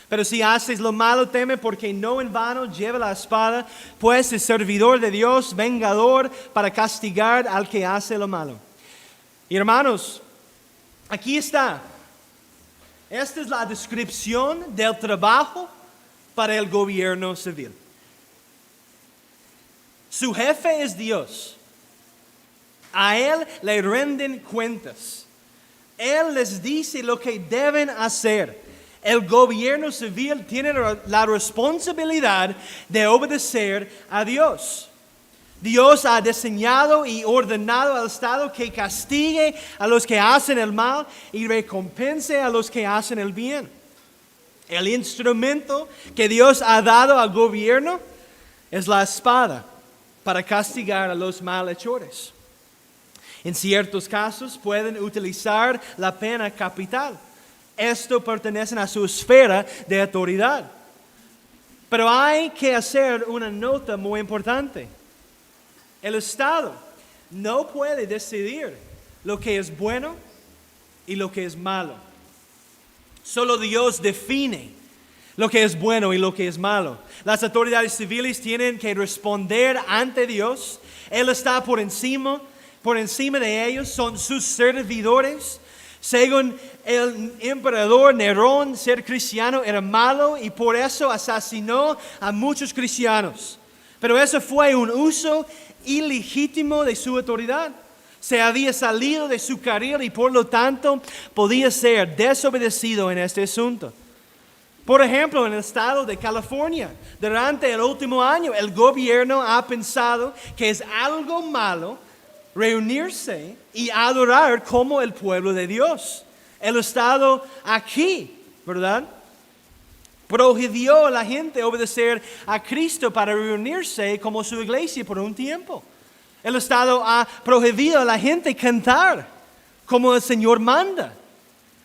Pero si haces lo malo, teme, porque no en vano lleva la espada, pues es servidor de Dios, vengador para castigar al que hace lo malo. Y hermanos, aquí está. Esta es la descripción del trabajo para el gobierno civil. Su jefe es Dios. A Él le rinden cuentas. Él les dice lo que deben hacer. El gobierno civil tiene la responsabilidad de obedecer a Dios. Dios ha diseñado y ordenado al Estado que castigue a los que hacen el mal y recompense a los que hacen el bien. El instrumento que Dios ha dado al gobierno es la espada para castigar a los malhechores. En ciertos casos pueden utilizar la pena capital. Esto pertenece a su esfera de autoridad. Pero hay que hacer una nota muy importante. El Estado no puede decidir lo que es bueno y lo que es malo. Solo Dios define lo que es bueno y lo que es malo. Las autoridades civiles tienen que responder ante Dios. Él está por encima de ellos, son sus servidores. Según el emperador Nerón, ser cristiano era malo y por eso asesinó a muchos cristianos. Pero eso fue un uso ilegítimo de su autoridad. Se había salido de su carril y por lo tanto podía ser desobedecido en este asunto. Por ejemplo, en el estado de California, durante el último año, el gobierno ha pensado que es algo malo reunirse y adorar como el pueblo de Dios. El Estado aquí, ¿verdad?, prohibió a la gente obedecer a Cristo para reunirse como su iglesia por un tiempo. El Estado ha prohibido a la gente cantar como el Señor manda.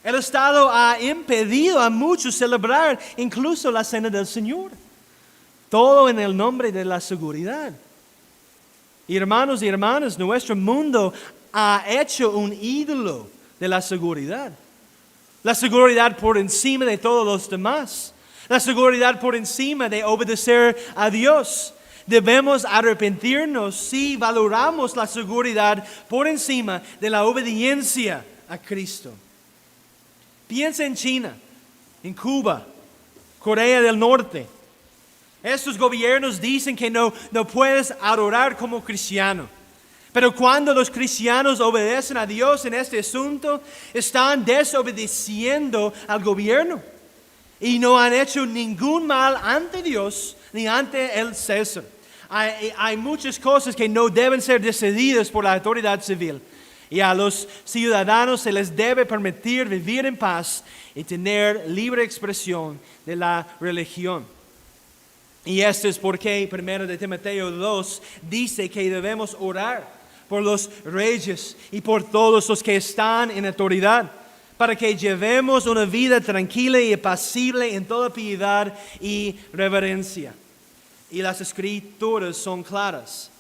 El Estado ha impedido a muchos celebrar incluso la cena del Señor. Todo en el nombre de la seguridad. Y hermanos y hermanas, nuestro mundo ha hecho un ídolo de la seguridad. La seguridad por encima de todos los demás. La seguridad por encima de obedecer a Dios. Debemos arrepentirnos si valoramos la seguridad por encima de la obediencia a Cristo. Piensa en China. en Cuba, Corea del Norte. Estos gobiernos dicen que no puedes adorar como cristiano. Pero cuando los cristianos obedecen a Dios en este asunto, están desobedeciendo al gobierno. Y no han hecho ningún mal ante Dios ni ante el César. Hay muchas cosas que no deben ser decididas por la autoridad civil. Y a los ciudadanos se les debe permitir vivir en paz y tener libre expresión de la religión. Y esto es porque 1 de Timoteo 2 dice que debemos orar por los reyes y por todos los que están en autoridad, para que llevemos una vida tranquila y apacible en toda piedad y reverencia. Y las escrituras son claras.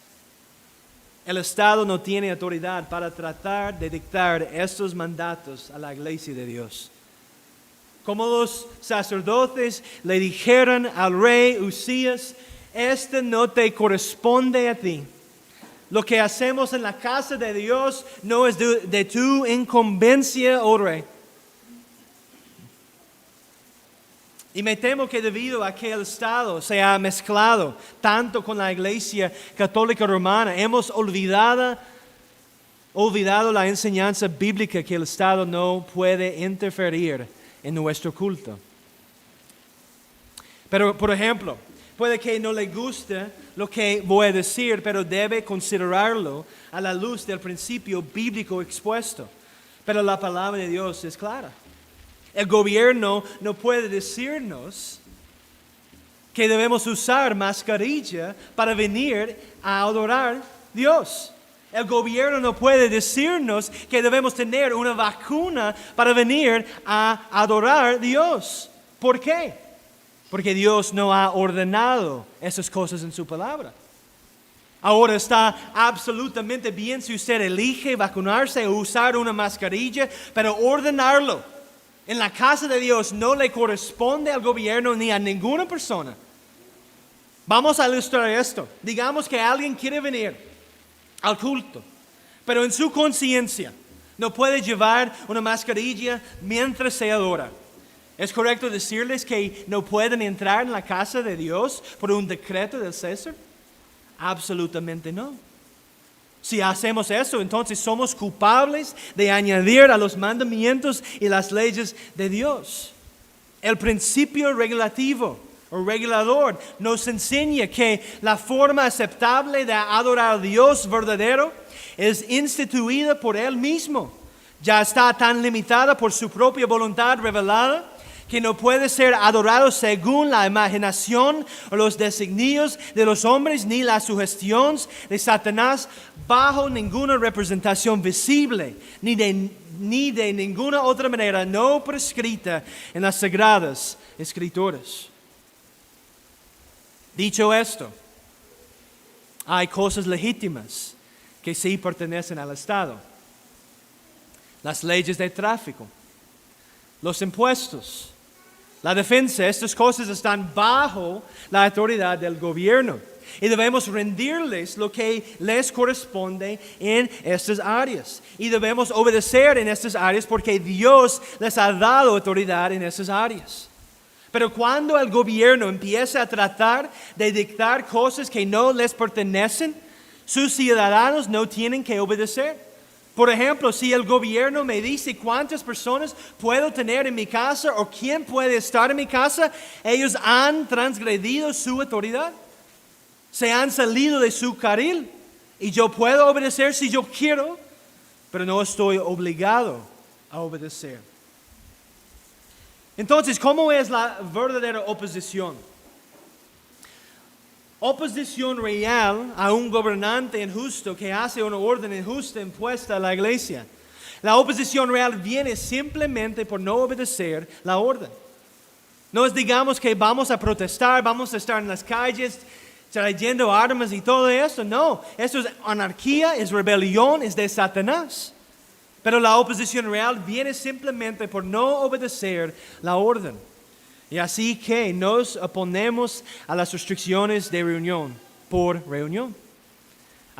El Estado no tiene autoridad para tratar de dictar estos mandatos a la iglesia de Dios. Como los sacerdotes le dijeron al rey Usías, este no te corresponde a ti. Lo que hacemos en la casa de Dios no es de tu incumbencia, oh rey. Y me temo que debido a que el Estado se ha mezclado tanto con la Iglesia Católica Romana, hemos olvidado la enseñanza bíblica que el Estado no puede interferir en nuestro culto. Pero, por ejemplo, puede que no le guste lo que voy a decir, pero debe considerarlo a la luz del principio bíblico expuesto. Pero la palabra de Dios es clara. El gobierno no puede decirnos que debemos usar mascarilla para venir a adorar a Dios. El gobierno no puede decirnos que debemos tener una vacuna para venir a adorar a Dios. ¿Por qué? Porque Dios no ha ordenado esas cosas en su palabra. Ahora está absolutamente bien si usted elige vacunarse o usar una mascarilla, pero ordenarlo en la casa de Dios no le corresponde al gobierno ni a ninguna persona. Vamos a ilustrar esto. Digamos que alguien quiere venir al culto, pero en su conciencia no puede llevar una mascarilla mientras se adora. ¿Es correcto decirles que no pueden entrar en la casa de Dios por un decreto del César? Absolutamente no. Si hacemos eso, entonces somos culpables de añadir a los mandamientos y las leyes de Dios. El principio regulativo o regulador nos enseña que la forma aceptable de adorar a Dios verdadero es instituida por Él mismo. Ya está tan limitada por su propia voluntad revelada que no puede ser adorado según la imaginación o los designios de los hombres ni las sugestiones de Satanás bajo ninguna representación visible ni de ninguna otra manera no prescrita en las sagradas escrituras. Dicho esto, hay cosas legítimas que sí pertenecen al Estado. Las leyes de tráfico, los impuestos, la defensa, estas cosas están bajo la autoridad del gobierno y debemos rendirles lo que les corresponde en estas áreas y debemos obedecer en estas áreas porque Dios les ha dado autoridad en estas áreas. Pero cuando el gobierno empieza a tratar de dictar cosas que no les pertenecen, sus ciudadanos no tienen que obedecer. Por ejemplo, si el gobierno me dice cuántas personas puedo tener en mi casa o quién puede estar en mi casa, ellos han transgredido su autoridad. Se han salido de su carril y yo puedo obedecer si yo quiero, pero no estoy obligado a obedecer. Entonces, ¿cómo es la verdadera oposición? Oposición real a un gobernante injusto que hace una orden injusta impuesta a la iglesia. La oposición real viene simplemente por no obedecer la orden. No es digamos que vamos a protestar, vamos a estar en las calles trayendo armas y todo eso. No, eso es anarquía, es rebelión, es de Satanás. Pero la oposición real viene simplemente por no obedecer la orden. Y así que nos oponemos a las restricciones de reunión por reunión.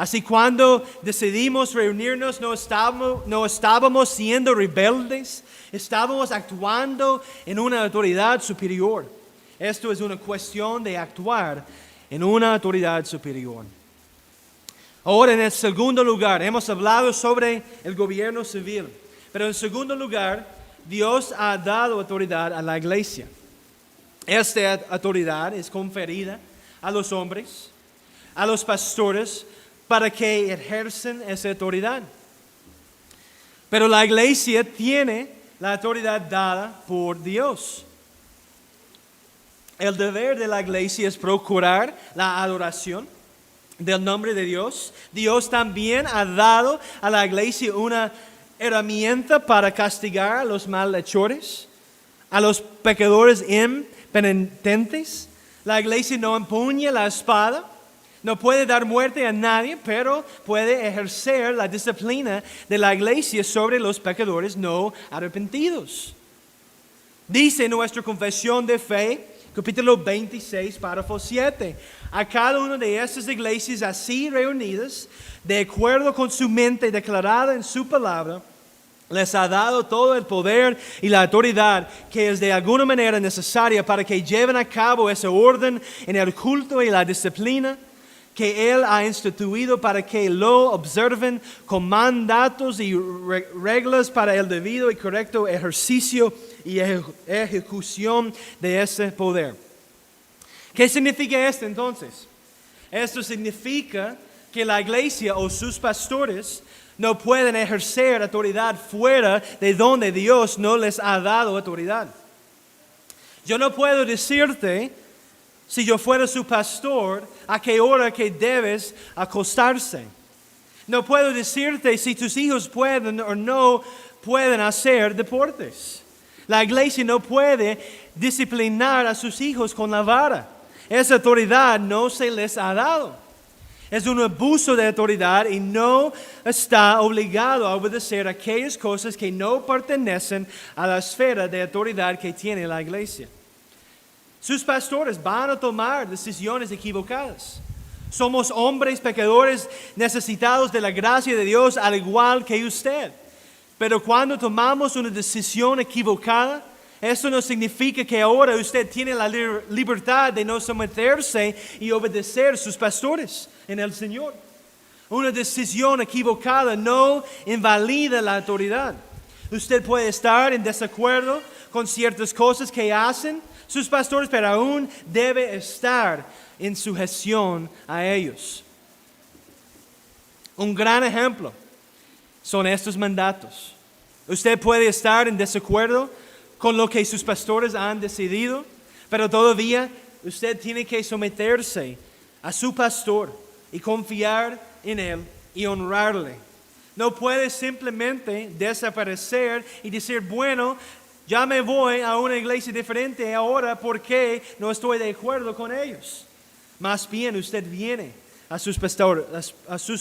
Así cuando decidimos reunirnos no estábamos siendo rebeldes, estábamos actuando en una autoridad superior. Esto es una cuestión de actuar en una autoridad superior. Ahora, en el segundo lugar, hemos hablado sobre el gobierno civil, pero en segundo lugar, Dios ha dado autoridad a la iglesia. Esta autoridad es conferida a los hombres, a los pastores, para que ejercen esa autoridad. Pero la iglesia tiene la autoridad dada por Dios. El deber de la iglesia es procurar la adoración del nombre de Dios. Dios también ha dado a la iglesia una herramienta para castigar a los malhechores, a los pecadores impenitentes. La iglesia no empuña la espada, no puede dar muerte a nadie, pero puede ejercer la disciplina de la iglesia sobre los pecadores no arrepentidos. Dice nuestra confesión de fe, capítulo 26, párrafo 7. A cada una de estas iglesias así reunidas, de acuerdo con su mente declarada en su palabra, les ha dado todo el poder y la autoridad que es de alguna manera necesaria para que lleven a cabo ese orden en el culto y la disciplina que Él ha instituido para que lo observen con mandatos y reglas para el debido y correcto ejercicio y ejecución de ese poder. ¿Qué significa esto entonces? Esto significa que la iglesia o sus pastores no pueden ejercer autoridad fuera de donde Dios no les ha dado autoridad. Yo no puedo decirte, si yo fuera su pastor, a qué hora que debes acostarse. No puedo decirte si tus hijos pueden o no pueden hacer deportes. La iglesia no puede disciplinar a sus hijos con la vara. Esa autoridad no se les ha dado. Es un abuso de autoridad y no está obligado a obedecer aquellas cosas que no pertenecen a la esfera de autoridad que tiene la iglesia. Sus pastores van a tomar decisiones equivocadas. Somos hombres pecadores necesitados de la gracia de Dios al igual que usted. Pero cuando tomamos una decisión equivocada, eso no significa que ahora usted tiene la libertad de no someterse y obedecer a sus pastores en el Señor. Una decisión equivocada no invalida la autoridad. Usted puede estar en desacuerdo con ciertas cosas que hacen sus pastores, pero aún debe estar en sujeción a ellos. Un gran ejemplo son estos mandatos. Usted puede estar en desacuerdo con lo que sus pastores han decidido, pero todavía usted tiene que someterse a su pastor y confiar en él y honrarle. No puede simplemente desaparecer y decir, bueno, ya me voy a una iglesia diferente ahora porque no estoy de acuerdo con ellos. Más bien usted viene a sus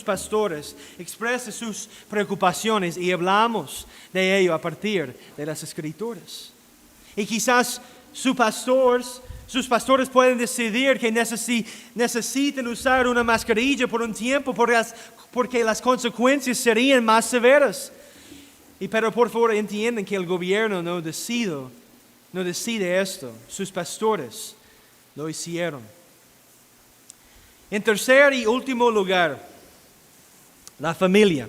pastores, expresa sus preocupaciones y hablamos de ello a partir de las Escrituras. Y quizás sus pastores pueden decidir que necesitan usar una mascarilla por un tiempo porque las consecuencias serían más severas. Pero por favor entiendan que el gobierno no decide esto. Sus pastores lo hicieron. En tercer y último lugar, la familia.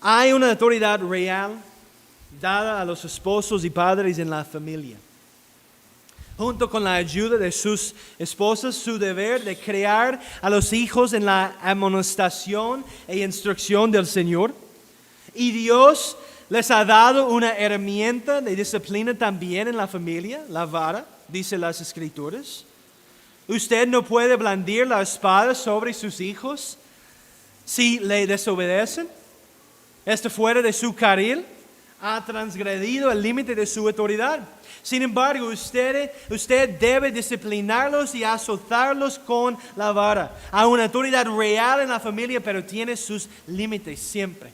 Hay una autoridad real dada a los esposos y padres en la familia. Junto con la ayuda de sus esposas, su deber de criar a los hijos en la amonestación e instrucción del Señor. Y Dios les ha dado una herramienta de disciplina también en la familia, la vara, dice las Escrituras. Usted no puede blandir la espada sobre sus hijos si le desobedecen. Esto fuera de su carril ha transgredido el límite de su autoridad. Sin embargo, usted debe disciplinarlos y azotarlos con la vara. Hay una autoridad real en la familia, pero tiene sus límites siempre.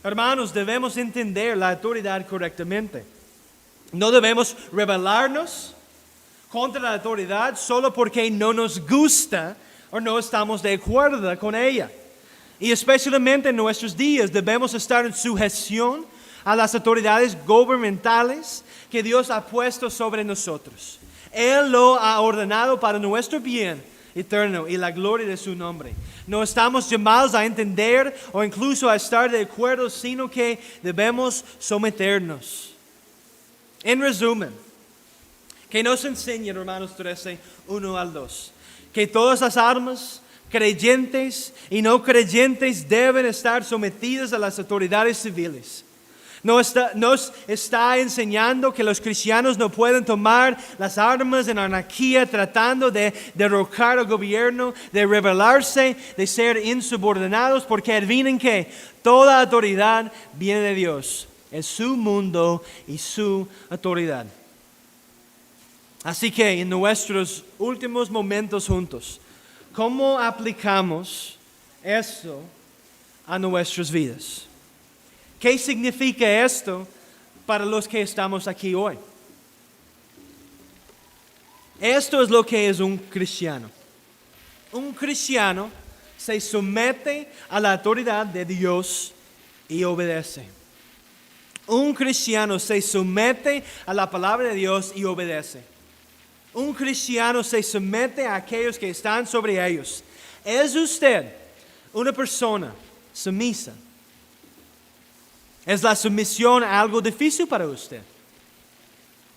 Hermanos, debemos entender la autoridad correctamente. No debemos rebelarnos contra la autoridad solo porque no nos gusta o no estamos de acuerdo con ella. Y especialmente en nuestros días debemos estar en sujeción a las autoridades gubernamentales que Dios ha puesto sobre nosotros. Él lo ha ordenado para nuestro bien eterno y la gloria de su nombre. No estamos llamados a entender o incluso a estar de acuerdo, sino que debemos someternos. En resumen, que nos enseña Romanos 13, 1 al 2, que todas las almas, creyentes y no creyentes, deben estar sometidas a las autoridades civiles. Nos está enseñando que los cristianos no pueden tomar las armas en anarquía tratando de derrocar al gobierno, de rebelarse, de ser insubordinados, porque adivinen que toda autoridad viene de Dios. Es su mundo y su autoridad. Así que en nuestros últimos momentos juntos, ¿cómo aplicamos esto a nuestras vidas? ¿Qué significa esto para los que estamos aquí hoy? Esto es lo que es un cristiano. Un cristiano se somete a la autoridad de Dios y obedece. Un cristiano se somete a la palabra de Dios y obedece. Un cristiano se somete a aquellos que están sobre ellos. ¿Es usted una persona sumisa? ¿Es la sumisión algo difícil para usted?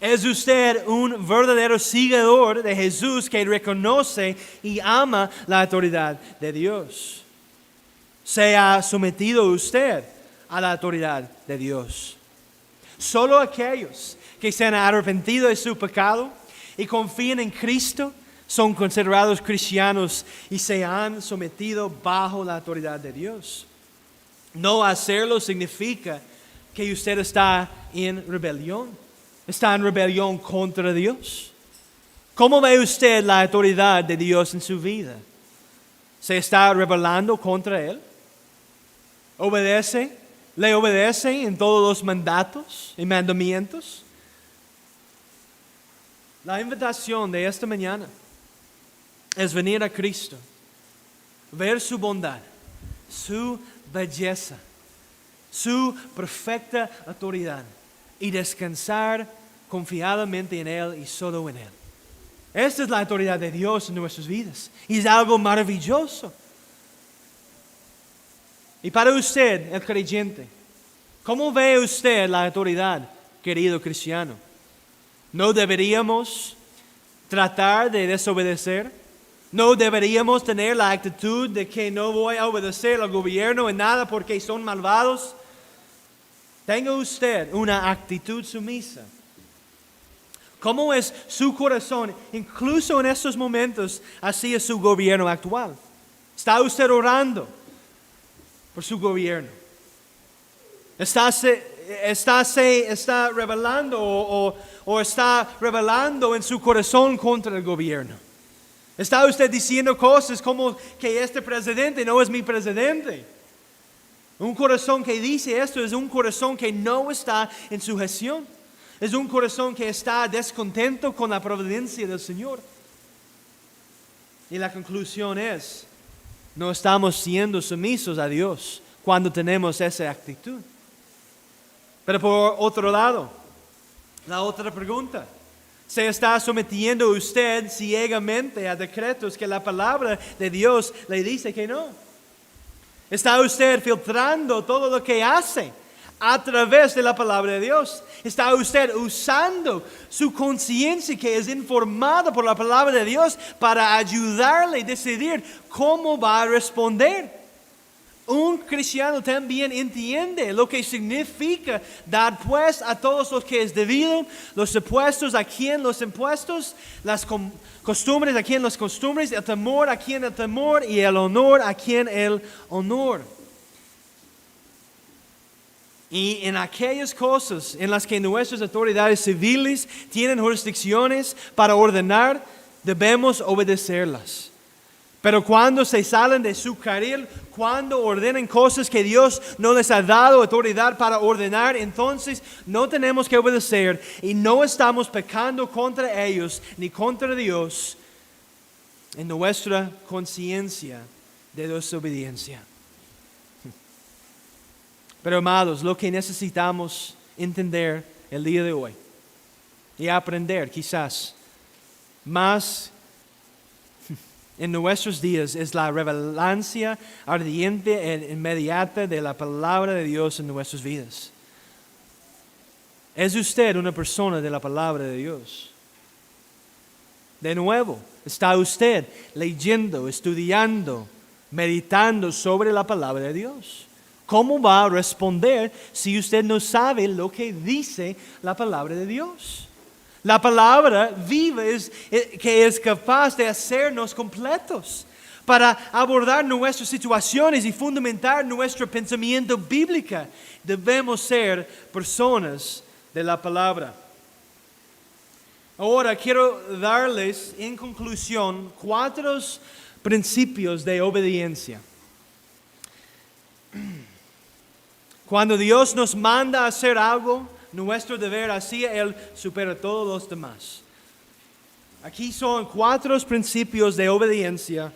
¿Es usted un verdadero seguidor de Jesús que reconoce y ama la autoridad de Dios? ¿Se ha sometido usted a la autoridad de Dios? Solo aquellos que se han arrepentido de su pecado y confían en Cristo son considerados cristianos y se han sometido bajo la autoridad de Dios. No hacerlo significa que usted está en rebelión. Está en rebelión contra Dios. ¿Cómo ve usted la autoridad de Dios en su vida? ¿Se está rebelando contra Él? ¿Obedece? ¿Le obedece en todos los mandatos y mandamientos? La invitación de esta mañana es venir a Cristo, ver su bondad, su belleza, su perfecta autoridad y descansar confiadamente en Él y solo en Él. Esta es la autoridad de Dios en nuestras vidas y es algo maravilloso. Y para usted, el creyente, ¿cómo ve usted la autoridad, querido cristiano? ¿No deberíamos tratar de desobedecer? ¿No deberíamos tener la actitud de que no voy a obedecer al gobierno en nada porque son malvados? Tenga usted una actitud sumisa. ¿Cómo es su corazón, incluso en estos momentos, hacia su gobierno actual? ¿Está usted orando por su gobierno? ¿Está rebelando o está rebelando en su corazón contra el gobierno? ¿Está usted diciendo cosas como que este presidente no es mi presidente? Un corazón que dice esto es un corazón que no está en sujeción. Es un corazón que está descontento con la providencia del Señor. Y la conclusión es, no estamos siendo sumisos a Dios cuando tenemos esa actitud. Pero por otro lado, la otra pregunta. ¿Se está sometiendo usted ciegamente a decretos que la palabra de Dios le dice que no? ¿Está usted filtrando todo lo que hace a través de la palabra de Dios? ¿Está usted usando su conciencia que es informada por la palabra de Dios para ayudarle a decidir cómo va a responder? Un cristiano también entiende lo que significa dar pues a todos los que es debido, los impuestos a quien los impuestos, las costumbres a quien las costumbres, el temor a quien el temor y el honor a quien el honor. Y en aquellas cosas en las que nuestras autoridades civiles tienen jurisdicciones para ordenar, debemos obedecerlas. Pero cuando se salen de su carril, cuando ordenan cosas que Dios no les ha dado autoridad para ordenar, entonces no tenemos que obedecer y no estamos pecando contra ellos ni contra Dios en nuestra conciencia de desobediencia. Pero amados, lo que necesitamos entender el día de hoy y aprender quizás más en nuestros días es la revelancia ardiente e inmediata de la palabra de Dios en nuestras vidas. ¿Es usted una persona de la palabra de Dios? De nuevo, ¿está usted leyendo, estudiando, meditando sobre la palabra de Dios? ¿Cómo va a responder si usted no sabe lo que dice la palabra de Dios? La palabra viva que es capaz de hacernos completos para abordar nuestras situaciones y fundamentar nuestro pensamiento bíblico. Debemos ser personas de la palabra. Ahora quiero darles en conclusión 4 principios de obediencia. Cuando Dios nos manda a hacer algo, nuestro deber así Él supera a todos los demás. Aquí son 4 principios de obediencia.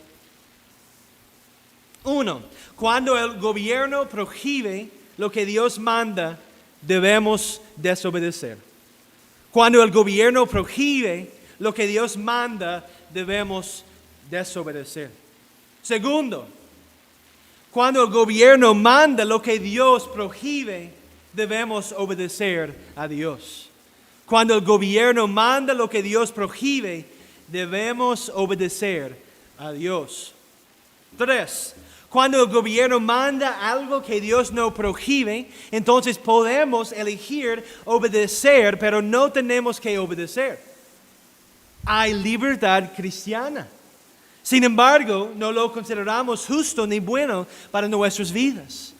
1. Cuando el gobierno prohíbe lo que Dios manda, debemos desobedecer. Cuando el gobierno prohíbe lo que Dios manda, debemos desobedecer. 2. Cuando el gobierno manda lo que Dios prohíbe, debemos obedecer a Dios. Cuando el gobierno manda lo que Dios prohíbe, debemos obedecer a Dios. 3. Cuando el gobierno manda algo que Dios no prohíbe, entonces podemos elegir obedecer, pero no tenemos que obedecer. Hay libertad cristiana. Sin embargo, no lo consideramos justo ni bueno para nuestras vidas.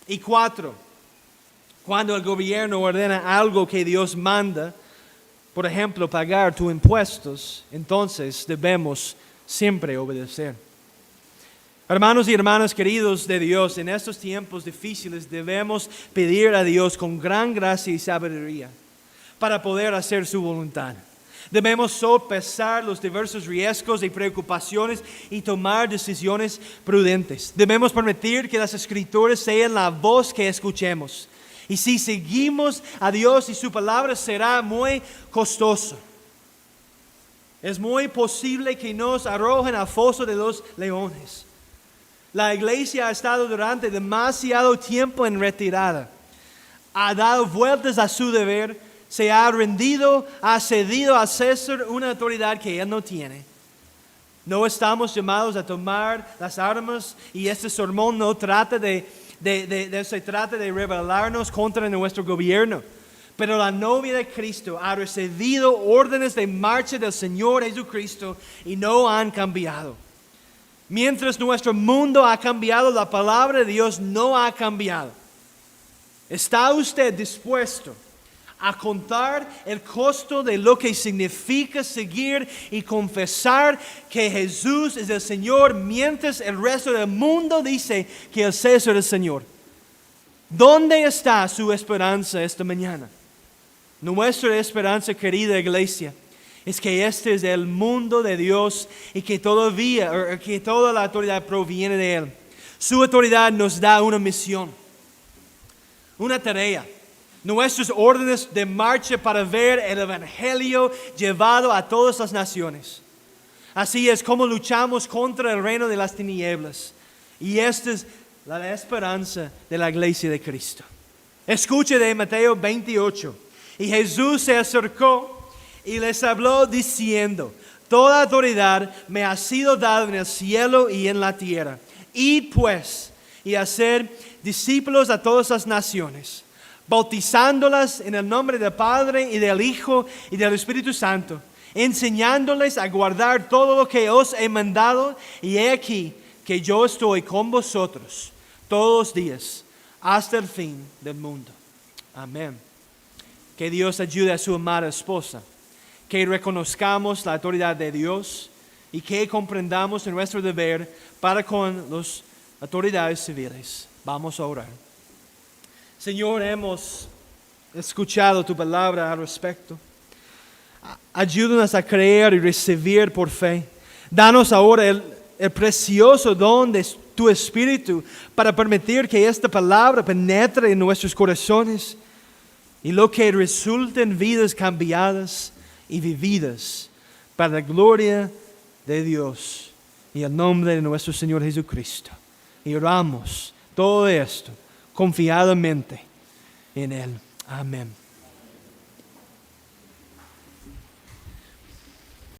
Y 4. Cuando el gobierno ordena algo que Dios manda, por ejemplo, pagar tus impuestos, entonces debemos siempre obedecer. Hermanos y hermanas queridos de Dios, en estos tiempos difíciles debemos pedir a Dios con gran gracia y sabiduría para poder hacer su voluntad. Debemos sopesar los diversos riesgos y preocupaciones y tomar decisiones prudentes. Debemos permitir que las Escrituras sean la voz que escuchemos. Y si seguimos a Dios y su palabra será muy costoso. Es muy posible que nos arrojen al foso de los leones. La iglesia ha estado durante demasiado tiempo en retirada. Ha dado vueltas a su deber. Se ha rendido, ha cedido a César una autoridad que él no tiene. No estamos llamados a tomar las armas y este sermón no trata se trata de rebelarnos contra nuestro gobierno. Pero la novia de Cristo ha recibido órdenes de marcha del Señor Jesucristo y no han cambiado. Mientras nuestro mundo ha cambiado, la palabra de Dios no ha cambiado. ¿Está usted dispuesto a contar el costo de lo que significa seguir y confesar que Jesús es el Señor mientras el resto del mundo dice que el César es el Señor? ¿Dónde está su esperanza esta mañana? Nuestra esperanza, querida iglesia, es que este es el mundo de Dios y que toda la autoridad proviene de Él. Su autoridad nos da una misión, una tarea. Nuestros órdenes de marcha para ver el Evangelio llevado a todas las naciones. Así es como luchamos contra el reino de las tinieblas. Y esta es la esperanza de la iglesia de Cristo. Escuche de Mateo 28. Y Jesús se acercó y les habló diciendo: toda autoridad me ha sido dada en el cielo y en la tierra. Id pues y hacer discípulos a todas las naciones, bautizándolas en el nombre del Padre y del Hijo y del Espíritu Santo, enseñándoles a guardar todo lo que os he mandado, y he aquí que yo estoy con vosotros todos los días hasta el fin del mundo. Amén. Que Dios ayude a su amada esposa, que reconozcamos la autoridad de Dios y que comprendamos en nuestro deber para con las autoridades civiles. Vamos a orar. Señor, hemos escuchado tu palabra al respecto. Ayúdanos a creer y recibir por fe. Danos ahora el precioso don de tu Espíritu para permitir que esta palabra penetre en nuestros corazones y lo que resulte en vidas cambiadas y vividas para la gloria de Dios y el nombre de nuestro Señor Jesucristo. Y oramos todo esto confiadamente en Él. Amén.